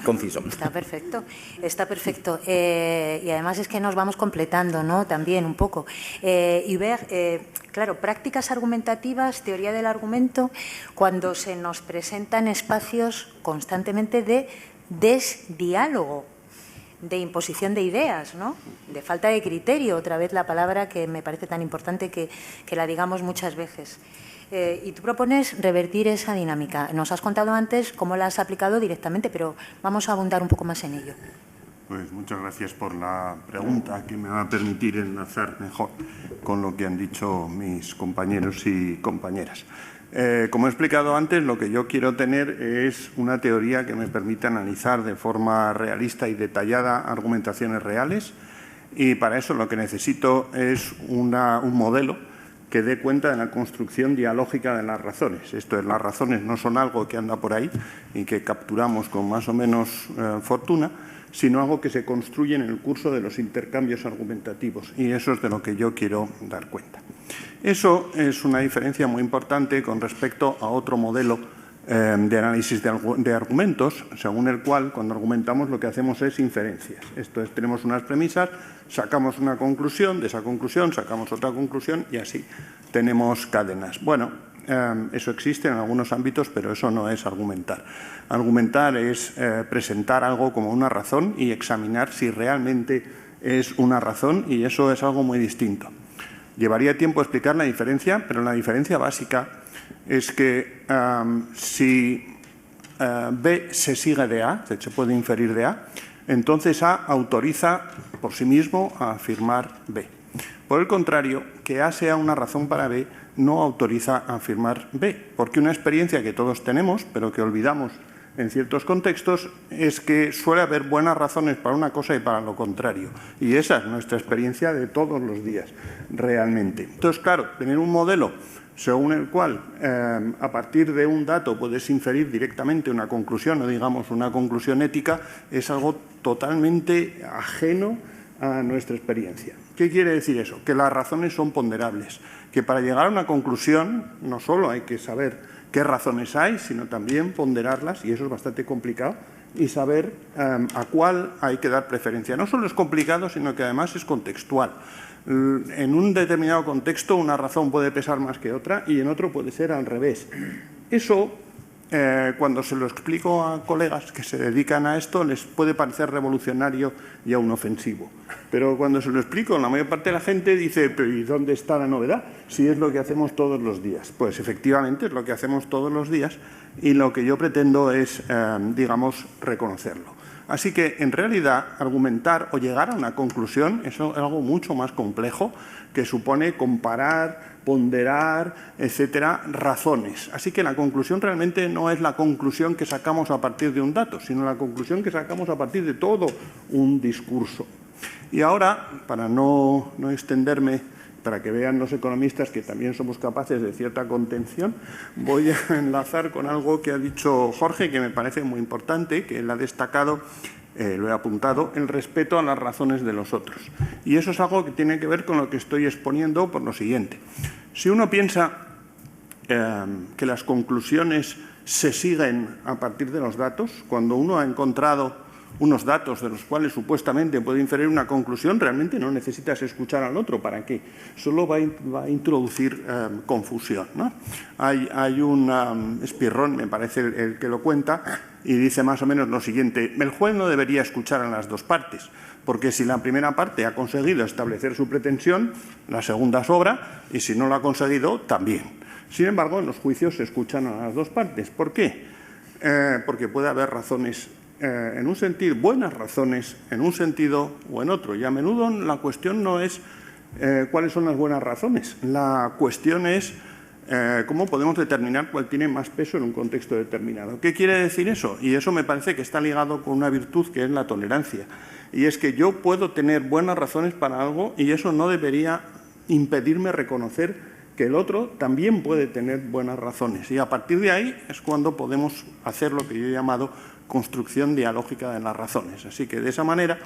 conciso. Está perfecto, está perfecto. Y además es que nos vamos completando, ¿no? También un poco. Y ver, claro, prácticas argumentativas, teoría del argumento, cuando se nos presentan espacios constantemente de desdiálogo, de imposición de ideas, ¿no? De falta de criterio, otra vez la palabra que me parece tan importante que la digamos muchas veces. Y tú propones revertir esa dinámica. Nos has contado antes cómo la has aplicado directamente, pero vamos a abundar un poco más en ello. Pues muchas gracias por la pregunta, que me va a permitir enlazar mejor con lo que han dicho mis compañeros y compañeras. Como he explicado antes, lo que yo quiero tener es una teoría que me permita analizar de forma realista y detallada argumentaciones reales, y para eso lo que necesito es un modelo que dé cuenta de la construcción dialógica de las razones. Esto es, las razones no son algo que anda por ahí y que capturamos con más o menos fortuna, sino algo que se construye en el curso de los intercambios argumentativos, y eso es de lo que yo quiero dar cuenta. Eso es una diferencia muy importante con respecto a otro modelo de análisis de argumentos, según el cual, cuando argumentamos, lo que hacemos es inferencias. Esto es, tenemos unas premisas, sacamos una conclusión, de esa conclusión sacamos otra conclusión y así tenemos cadenas. Bueno, eso existe en algunos ámbitos, pero eso no es argumentar. Argumentar es presentar algo como una razón y examinar si realmente es una razón, y eso es algo muy distinto. Llevaría tiempo explicar la diferencia, pero la diferencia básica es que si B se sigue de A, se puede inferir de A, entonces A autoriza por sí mismo a afirmar B. Por el contrario, que A sea una razón para B no autoriza a afirmar B, porque una experiencia que todos tenemos, pero que olvidamos en ciertos contextos, es que suele haber buenas razones para una cosa y para lo contrario. Y esa es nuestra experiencia de todos los días, realmente. Entonces, claro, tener un modelo según el cual, a partir de un dato, puedes inferir directamente una conclusión, o digamos una conclusión ética, es algo totalmente ajeno a nuestra experiencia. ¿Qué quiere decir eso? Que las razones son ponderables, que para llegar a una conclusión no solo hay que saber qué razones hay, sino también ponderarlas, y eso es bastante complicado, y saber a cuál hay que dar preferencia. No solo es complicado, sino que además es contextual. En un determinado contexto una razón puede pesar más que otra y en otro puede ser al revés. Eso, cuando se lo explico a colegas que se dedican a esto, les puede parecer revolucionario y aún ofensivo. Pero cuando se lo explico, la mayor parte de la gente dice, ¿pero y dónde está la novedad? Si es lo que hacemos todos los días. Pues efectivamente es lo que hacemos todos los días, y lo que yo pretendo es, digamos, reconocerlo. Así que, en realidad, argumentar o llegar a una conclusión es algo mucho más complejo que supone comparar, ponderar, etcétera, razones. Así que la conclusión realmente no es la conclusión que sacamos a partir de un dato, sino la conclusión que sacamos a partir de todo un discurso. Y ahora, para no extenderme, para que vean los economistas que también somos capaces de cierta contención, voy a enlazar con algo que ha dicho Jorge, que me parece muy importante, que él ha destacado, lo he apuntado, el respeto a las razones de los otros. Y eso es algo que tiene que ver con lo que estoy exponiendo por lo siguiente. Si uno piensa que las conclusiones se siguen a partir de los datos, cuando uno ha encontrado unos datos de los cuales supuestamente puede inferir una conclusión, realmente no necesitas escuchar al otro. ¿Para qué? Solo va a introducir confusión, ¿no? Hay un Espirrón, me parece el que lo cuenta, y dice más o menos lo siguiente: el juez no debería escuchar a las dos partes, porque si la primera parte ha conseguido establecer su pretensión, la segunda sobra, y si no lo ha conseguido, también. Sin embargo, en los juicios se escuchan a las dos partes. ¿Por qué? Porque puede haber razones en un sentido, buenas razones en un sentido o en otro. Y a menudo la cuestión no es cuáles son las buenas razones. La cuestión es cómo podemos determinar cuál tiene más peso en un contexto determinado. ¿Qué quiere decir eso? Y eso me parece que está ligado con una virtud que es la tolerancia. Y es que yo puedo tener buenas razones para algo y eso no debería impedirme reconocer que el otro también puede tener buenas razones. Y a partir de ahí es cuando podemos hacer lo que yo he llamado construcción dialógica de las razones. Así que de esa manera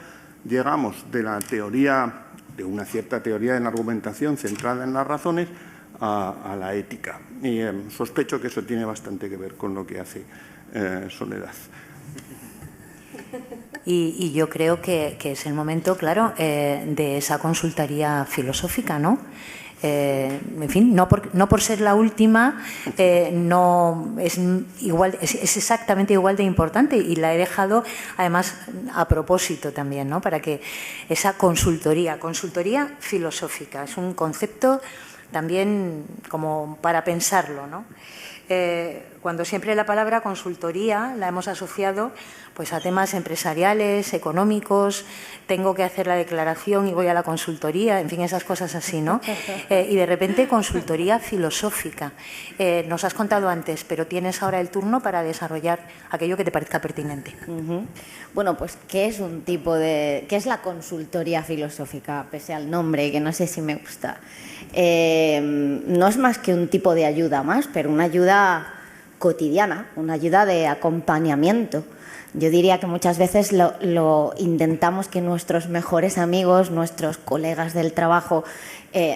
llegamos de la teoría, de una cierta teoría de la argumentación centrada en las razones, a la ética. Y sospecho que eso tiene bastante que ver con lo que hace Soledad. Y yo creo que es el momento, claro, de esa consultoría filosófica, ¿no? En fin, no por ser la última, no es igual, es exactamente igual de importante, y la he dejado además a propósito también, ¿no? Para que esa consultoría filosófica, es un concepto también como para pensarlo, ¿no? Cuando siempre la palabra consultoría la hemos asociado pues a temas empresariales, económicos, tengo que hacer la declaración y voy a la consultoría, en fin, esas cosas así, ¿no? Y de repente consultoría filosófica. Nos has contado antes, pero tienes ahora el turno para desarrollar aquello que te parezca pertinente. Bueno, pues ¿qué es la consultoría filosófica? Pese al nombre, que no sé si me gusta. No es más que un tipo de ayuda más, pero una ayuda cotidiana, una ayuda de acompañamiento. Yo diría que muchas veces lo intentamos que nuestros mejores amigos, nuestros colegas del trabajo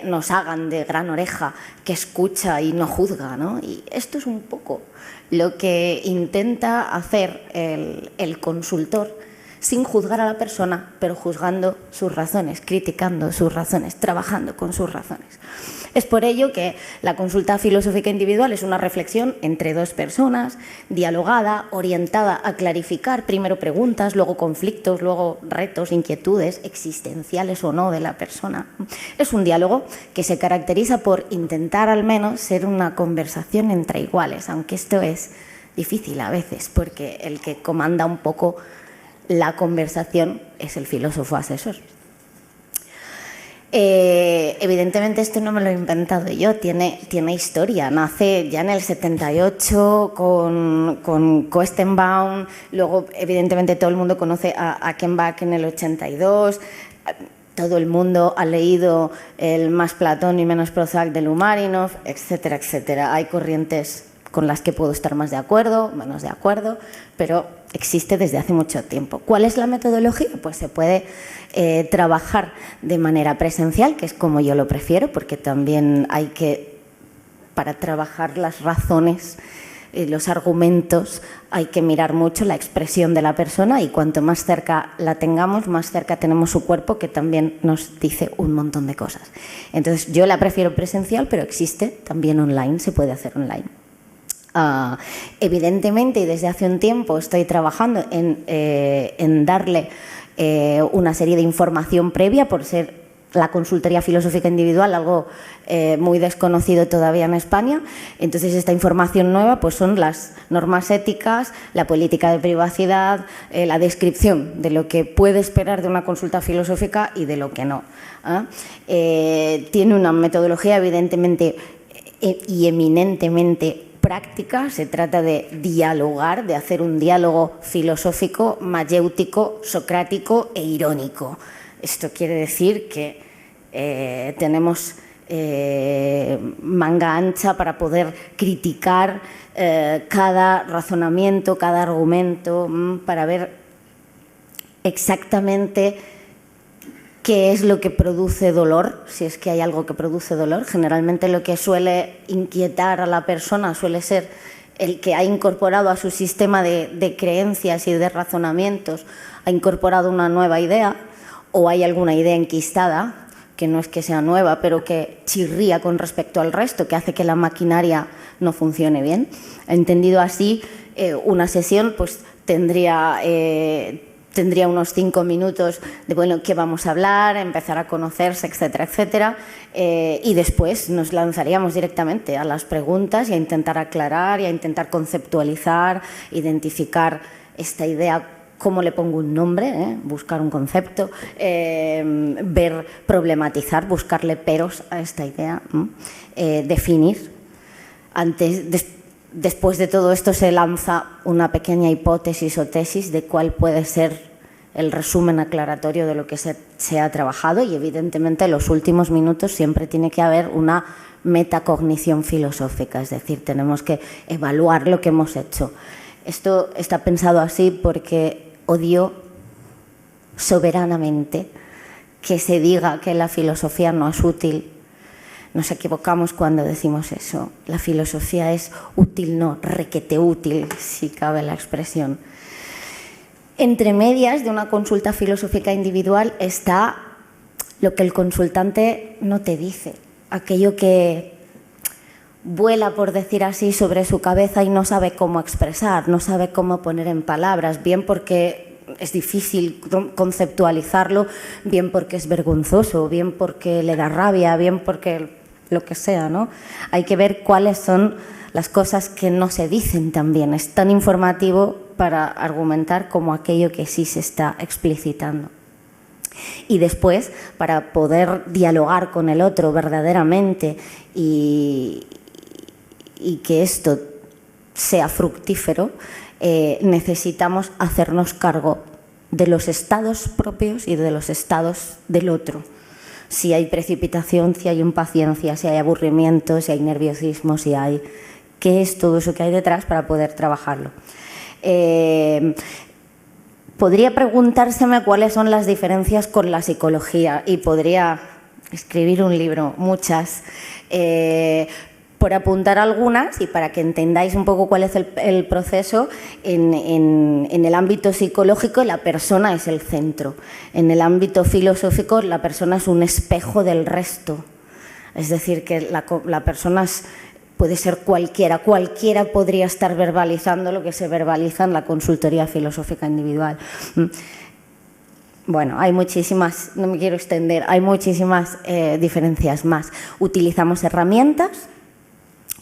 nos hagan de gran oreja, que escucha y no juzga, ¿no? Y esto es un poco lo que intenta hacer el consultor, sin juzgar a la persona, pero juzgando sus razones, criticando sus razones, trabajando con sus razones. Es por ello que la consulta filosófica individual es una reflexión entre dos personas, dialogada, orientada a clarificar primero preguntas, luego conflictos, luego retos, inquietudes existenciales o no de la persona. Es un diálogo que se caracteriza por intentar al menos ser una conversación entre iguales, aunque esto es difícil a veces, porque el que comanda un poco la conversación es el filósofo asesor. Evidentemente esto no me lo he inventado yo, tiene historia. Nace ya en el 78 con Koestenbaum, luego evidentemente todo el mundo conoce a Achenbach en el 82, todo el mundo ha leído el Más Platón y menos Prozac de Lumarinov, etcétera, etcétera. Hay corrientes con las que puedo estar más de acuerdo, menos de acuerdo, pero existe desde hace mucho tiempo. ¿Cuál es la metodología? Pues se puede trabajar de manera presencial, que es como yo lo prefiero, porque también hay que, para trabajar las razones, los argumentos, hay que mirar mucho la expresión de la persona, y cuanto más cerca la tengamos, más cerca tenemos su cuerpo, que también nos dice un montón de cosas. Entonces yo la prefiero presencial, pero existe también online, se puede hacer online. Evidentemente, y desde hace un tiempo estoy trabajando en darle una serie de información previa, por ser la consultoría filosófica individual, algo muy desconocido todavía en España. Entonces, esta información nueva pues son las normas éticas, la política de privacidad, la descripción de lo que puede esperar de una consulta filosófica y de lo que no. Tiene una metodología evidentemente y eminentemente práctica. Se trata de dialogar, de hacer un diálogo filosófico, mayéutico, socrático e irónico. Esto quiere decir que tenemos manga ancha para poder criticar cada razonamiento, cada argumento, para ver exactamente qué es lo que produce dolor, si es que hay algo que produce dolor. Generalmente lo que suele inquietar a la persona suele ser el que ha incorporado a su sistema de creencias y de razonamientos, ha incorporado una nueva idea, o hay alguna idea enquistada, que no es que sea nueva, pero que chirría con respecto al resto, que hace que la maquinaria no funcione bien. Entendido así, una sesión pues tendría unos 5 minutos de, bueno, qué vamos a hablar, empezar a conocerse, etcétera, etcétera, y después nos lanzaríamos directamente a las preguntas y a intentar aclarar y a intentar conceptualizar, identificar esta idea, cómo le pongo un nombre, buscar un concepto, ver, problematizar, buscarle peros a esta idea, definir. Después de todo esto se lanza una pequeña hipótesis o tesis de cuál puede ser el resumen aclaratorio de lo que se ha trabajado, y evidentemente en los últimos minutos siempre tiene que haber una metacognición filosófica, es decir, tenemos que evaluar lo que hemos hecho. Esto está pensado así porque odio soberanamente que se diga que la filosofía no es útil. Nos equivocamos cuando decimos eso. La filosofía es útil, no, requete útil, si cabe la expresión. Entre medias de una consulta filosófica individual está lo que el consultante no te dice, aquello que vuela, por decir así, sobre su cabeza y no sabe cómo expresar, no sabe cómo poner en palabras, bien porque es difícil conceptualizarlo, bien porque es vergonzoso, bien porque le da rabia, bien porque lo que sea, ¿no? Hay que ver cuáles son las cosas que no se dicen también. Es tan informativo para argumentar como aquello que sí se está explicitando. Y después, para poder dialogar con el otro verdaderamente y que esto sea fructífero, necesitamos hacernos cargo de los estados propios y de los estados del otro. Si hay precipitación, si hay impaciencia, si hay aburrimiento, si hay nerviosismo, si hay... ¿Qué es todo eso que hay detrás para poder trabajarlo? Podría preguntárseme cuáles son las diferencias con la psicología y podría escribir un libro, muchas, por apuntar algunas y para que entendáis un poco cuál es el proceso. En el ámbito psicológico la persona es el centro. En el ámbito filosófico la persona es un espejo del resto. Es decir, que la persona puede ser cualquiera podría estar verbalizando lo que se verbaliza en la consultoría filosófica individual. Bueno, hay muchísimas, no me quiero extender, hay muchísimas diferencias más. Utilizamos herramientas,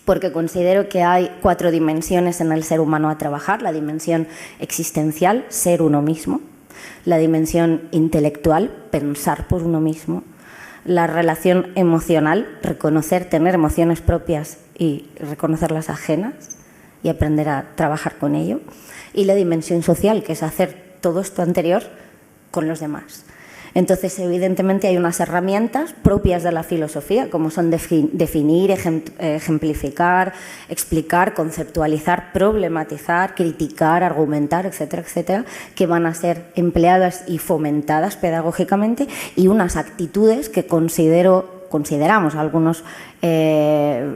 porque considero que hay 4 dimensiones en el ser humano a trabajar: la dimensión existencial, ser uno mismo; la dimensión intelectual, pensar por uno mismo; la relación emocional, reconocer, tener emociones propias y reconocer las ajenas y aprender a trabajar con ello; y la dimensión social, que es hacer todo esto anterior con los demás. Entonces, evidentemente, hay unas herramientas propias de la filosofía, como son definir, ejemplificar, explicar, conceptualizar, problematizar, criticar, argumentar, etcétera, etcétera, que van a ser empleadas y fomentadas pedagógicamente, y unas actitudes que consideramos algunos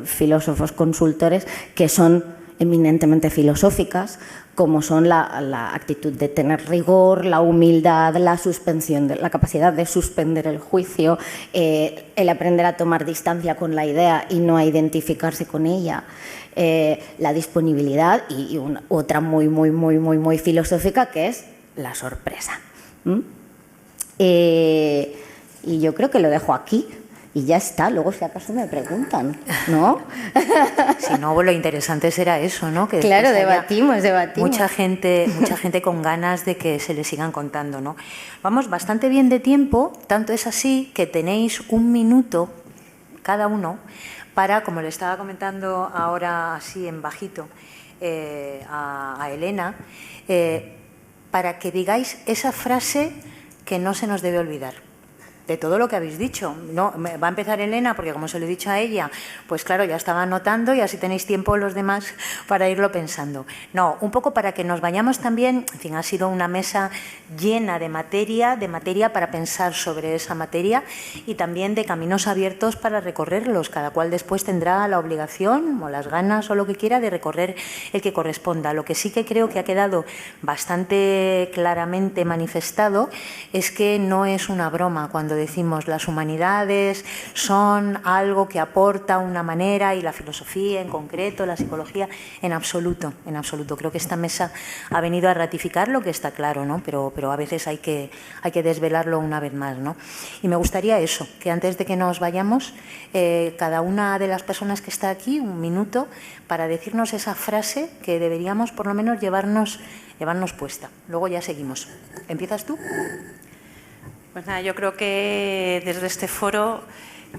filósofos consultores que son eminentemente filosóficas, como son la actitud de tener rigor, la humildad, la capacidad de suspender el juicio, el aprender a tomar distancia con la idea y no a identificarse con ella, la disponibilidad y otra muy filosófica, que es la sorpresa. y yo creo que lo dejo aquí. Y ya está, luego si acaso me preguntan, ¿no? Si no, lo interesante será eso, ¿no? Que claro, debatimos. Mucha gente con ganas de que se le sigan contando, ¿no? Vamos bastante bien de tiempo, tanto es así que tenéis 1 minuto cada uno para, como le estaba comentando ahora así en bajito a Elena, para que digáis esa frase que no se nos debe olvidar. De todo lo que habéis dicho. No, va a empezar Elena, porque como se lo he dicho a ella, pues claro, ya estaba anotando y así tenéis tiempo los demás para irlo pensando. No, un poco para que nos vayamos también, en fin, ha sido una mesa llena de materia para pensar sobre esa materia y también de caminos abiertos para recorrerlos. Cada cual después tendrá la obligación o las ganas o lo que quiera de recorrer el que corresponda. Lo que sí que creo que ha quedado bastante claramente manifestado es que no es una broma cuando decimos las humanidades son algo que aporta una manera y la filosofía en concreto, la psicología en absoluto, en absoluto. Creo que esta mesa ha venido a ratificar lo que está claro, ¿no? Pero a veces hay que desvelarlo una vez más, ¿no? Y me gustaría eso, que antes de que nos vayamos, cada una de las personas que está aquí, 1 minuto para decirnos esa frase que deberíamos por lo menos llevarnos puesta. Luego ya seguimos. ¿Empiezas tú? Pues nada, yo creo que desde este foro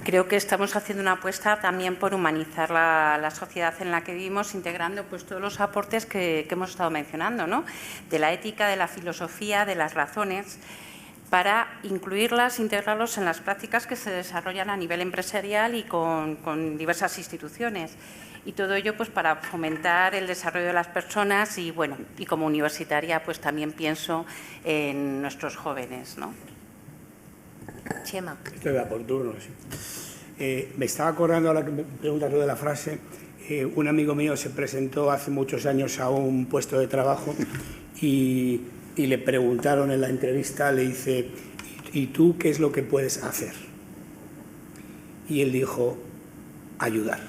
creo que estamos haciendo una apuesta también por humanizar la sociedad en la que vivimos, integrando pues todos los aportes que hemos estado mencionando, ¿no? De la ética, de la filosofía, de las razones, para incluirlas, integrarlos en las prácticas que se desarrollan a nivel empresarial y con diversas instituciones. Y todo ello pues para fomentar el desarrollo de las personas y, bueno, y como universitaria pues también pienso en nuestros jóvenes, ¿no? Chema. Esto va por turno, sí. Me estaba acordando, ahora que me preguntas lo de la frase, un amigo mío se presentó hace muchos años a un puesto de trabajo y le preguntaron en la entrevista, le dice, ¿y tú qué es lo que puedes hacer? Y él dijo, ayudar.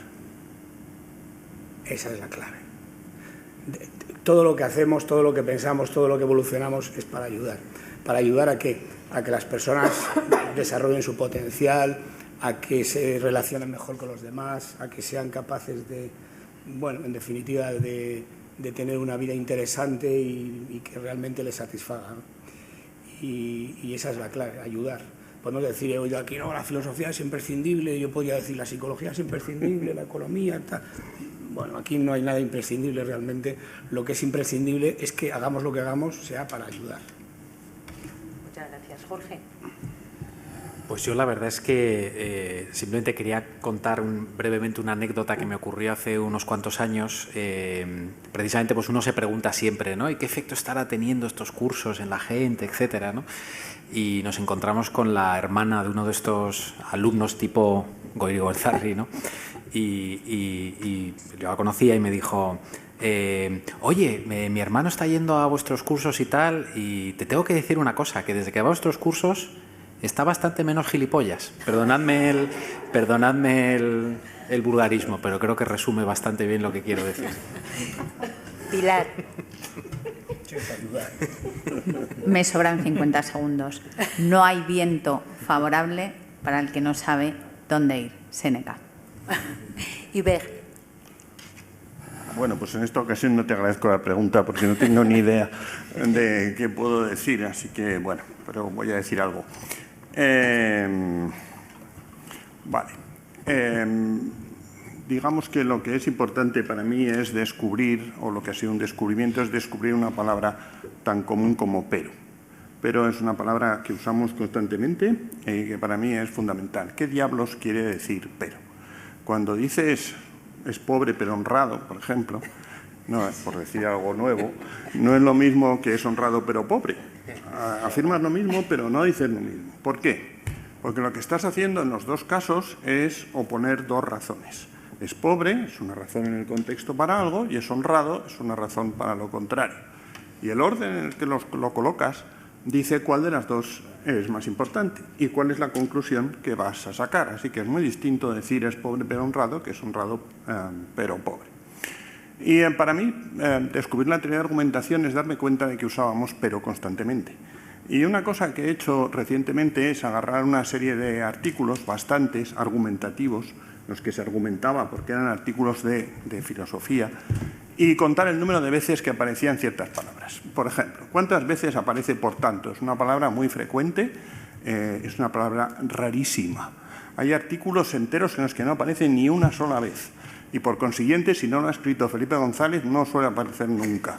Esa es la clave. Todo lo que hacemos, todo lo que pensamos, todo lo que evolucionamos es para ayudar. ¿Para ayudar a qué? A que las personas desarrollen su potencial, a que se relacionen mejor con los demás, a que sean capaces de, bueno, en definitiva, de tener una vida interesante y que realmente les satisfaga, ¿no? Y esa es la clave, ayudar. Podemos decir, oye, aquí no, la filosofía es imprescindible, yo podría decir la psicología es imprescindible, la economía, tal. Bueno, aquí no hay nada imprescindible realmente. Lo que es imprescindible es que hagamos lo que hagamos, sea para ayudar. Muchas gracias. Jorge. Pues yo la verdad es que simplemente quería contar brevemente una anécdota que me ocurrió hace unos cuantos años. Precisamente pues uno se pregunta siempre, ¿no? ¿Y qué efecto estará teniendo estos cursos en la gente, etcétera, ¿no? Y nos encontramos con la hermana de uno de estos alumnos tipo Goiri Golzarri, ¿no? Y yo la conocía y me dijo, oye, mi hermano está yendo a vuestros cursos y tal, y te tengo que decir una cosa, que desde que va a vuestros cursos está bastante menos gilipollas. Perdonadme el vulgarismo, pero creo que resume bastante bien lo que quiero decir. Pilar. Me sobran 50 segundos. No hay viento favorable para el que no sabe dónde ir. Séneca. Iber. Bueno, pues en esta ocasión no te agradezco la pregunta porque no tengo ni idea de qué puedo decir, así que bueno, pero voy a decir algo. Vale. Digamos que lo que es importante para mí es descubrir, o lo que ha sido un descubrimiento, es descubrir una palabra tan común como pero. Pero es una palabra que usamos constantemente y que para mí es fundamental. ¿Qué diablos quiere decir pero? Cuando dices es pobre pero honrado, por ejemplo, no, por decir algo nuevo, no es lo mismo que es honrado pero pobre. Afirmas lo mismo pero no dices lo mismo. ¿Por qué? Porque lo que estás haciendo en los dos casos es oponer dos razones. Es pobre, es una razón en el contexto para algo, y es honrado, es una razón para lo contrario. Y el orden en el que lo colocas dice cuál de las dos es más importante y cuál es la conclusión que vas a sacar. Así que es muy distinto decir es pobre pero honrado que es honrado pero pobre. Y para mí, descubrir la teoría de argumentación es darme cuenta de que usábamos pero constantemente. Y una cosa que he hecho recientemente es agarrar una serie de artículos, bastantes, argumentativos, los que se argumentaba porque eran artículos de filosofía, y contar el número de veces que aparecían ciertas palabras. Por ejemplo, ¿cuántas veces aparece por tanto? Es una palabra muy frecuente, es una palabra rarísima. Hay artículos enteros en los que no aparece ni una sola vez. Y por consiguiente, si no lo ha escrito Felipe González, no suele aparecer nunca.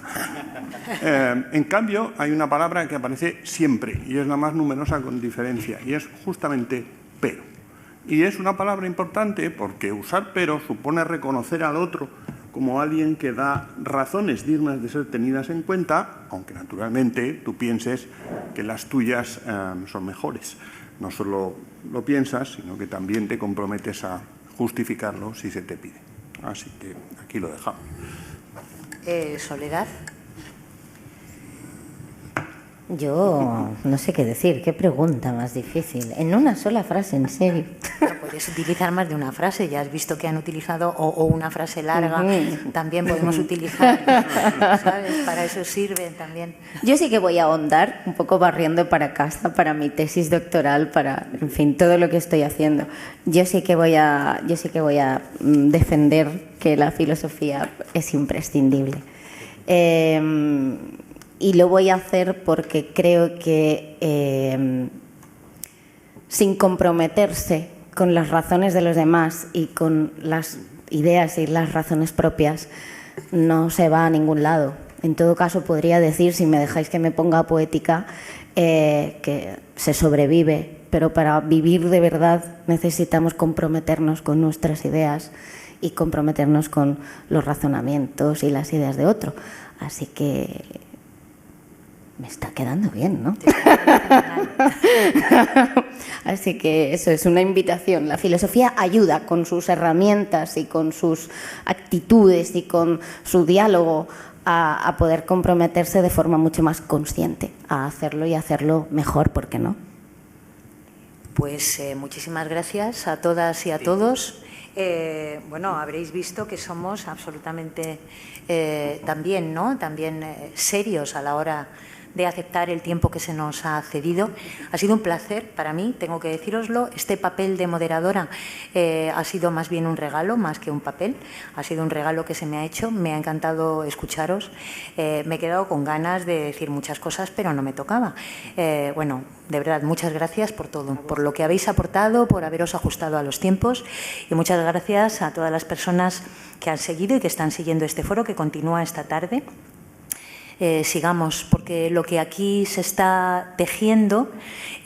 En cambio, hay una palabra que aparece siempre y es la más numerosa con diferencia, y es justamente pero. Y es una palabra importante porque usar pero supone reconocer al otro como alguien que da razones dignas de ser tenidas en cuenta, aunque naturalmente tú pienses que las tuyas son mejores. No solo lo piensas, sino que también te comprometes a justificarlo si se te pide. Así que aquí lo dejamos. Soledad. Yo no sé qué decir, qué pregunta más difícil. En una sola frase, en serio. No puedes utilizar más de una frase, ya has visto que han utilizado, o una frase larga, también podemos utilizar, ¿sabes? Para eso sirven también. Yo sí que voy a ahondar, un poco barriendo para casa, para mi tesis doctoral, para, en fin, todo lo que estoy haciendo. Yo sí que voy a defender que la filosofía es imprescindible. Y lo voy a hacer porque creo que sin comprometerse con las razones de los demás y con las ideas y las razones propias no se va a ningún lado. En todo caso, podría decir, si me dejáis que me ponga poética, que se sobrevive, pero para vivir de verdad necesitamos comprometernos con nuestras ideas y comprometernos con los razonamientos y las ideas de otro. Así que me está quedando bien, ¿no? Así que eso es una invitación. La filosofía ayuda con sus herramientas y con sus actitudes y con su diálogo a poder comprometerse de forma mucho más consciente a hacerlo y hacerlo mejor, ¿por qué no? Pues muchísimas gracias a todas y a todos. Bueno, habréis visto que somos absolutamente también, ¿no? También serios a la hora de aceptar el tiempo que se nos ha cedido. Ha sido un placer para mí, tengo que decíroslo. Este papel de moderadora ha sido más bien un regalo, más que un papel. Ha sido un regalo que se me ha hecho. Me ha encantado escucharos. Me he quedado con ganas de decir muchas cosas, pero no me tocaba. Bueno, de verdad, muchas gracias por todo, por lo que habéis aportado, por haberos ajustado a los tiempos, y muchas gracias a todas las personas que han seguido y que están siguiendo este foro, que continúa esta tarde. Sigamos, porque lo que aquí se está tejiendo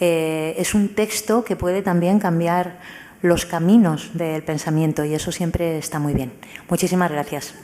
es un texto que puede también cambiar los caminos del pensamiento, y eso siempre está muy bien. Muchísimas gracias.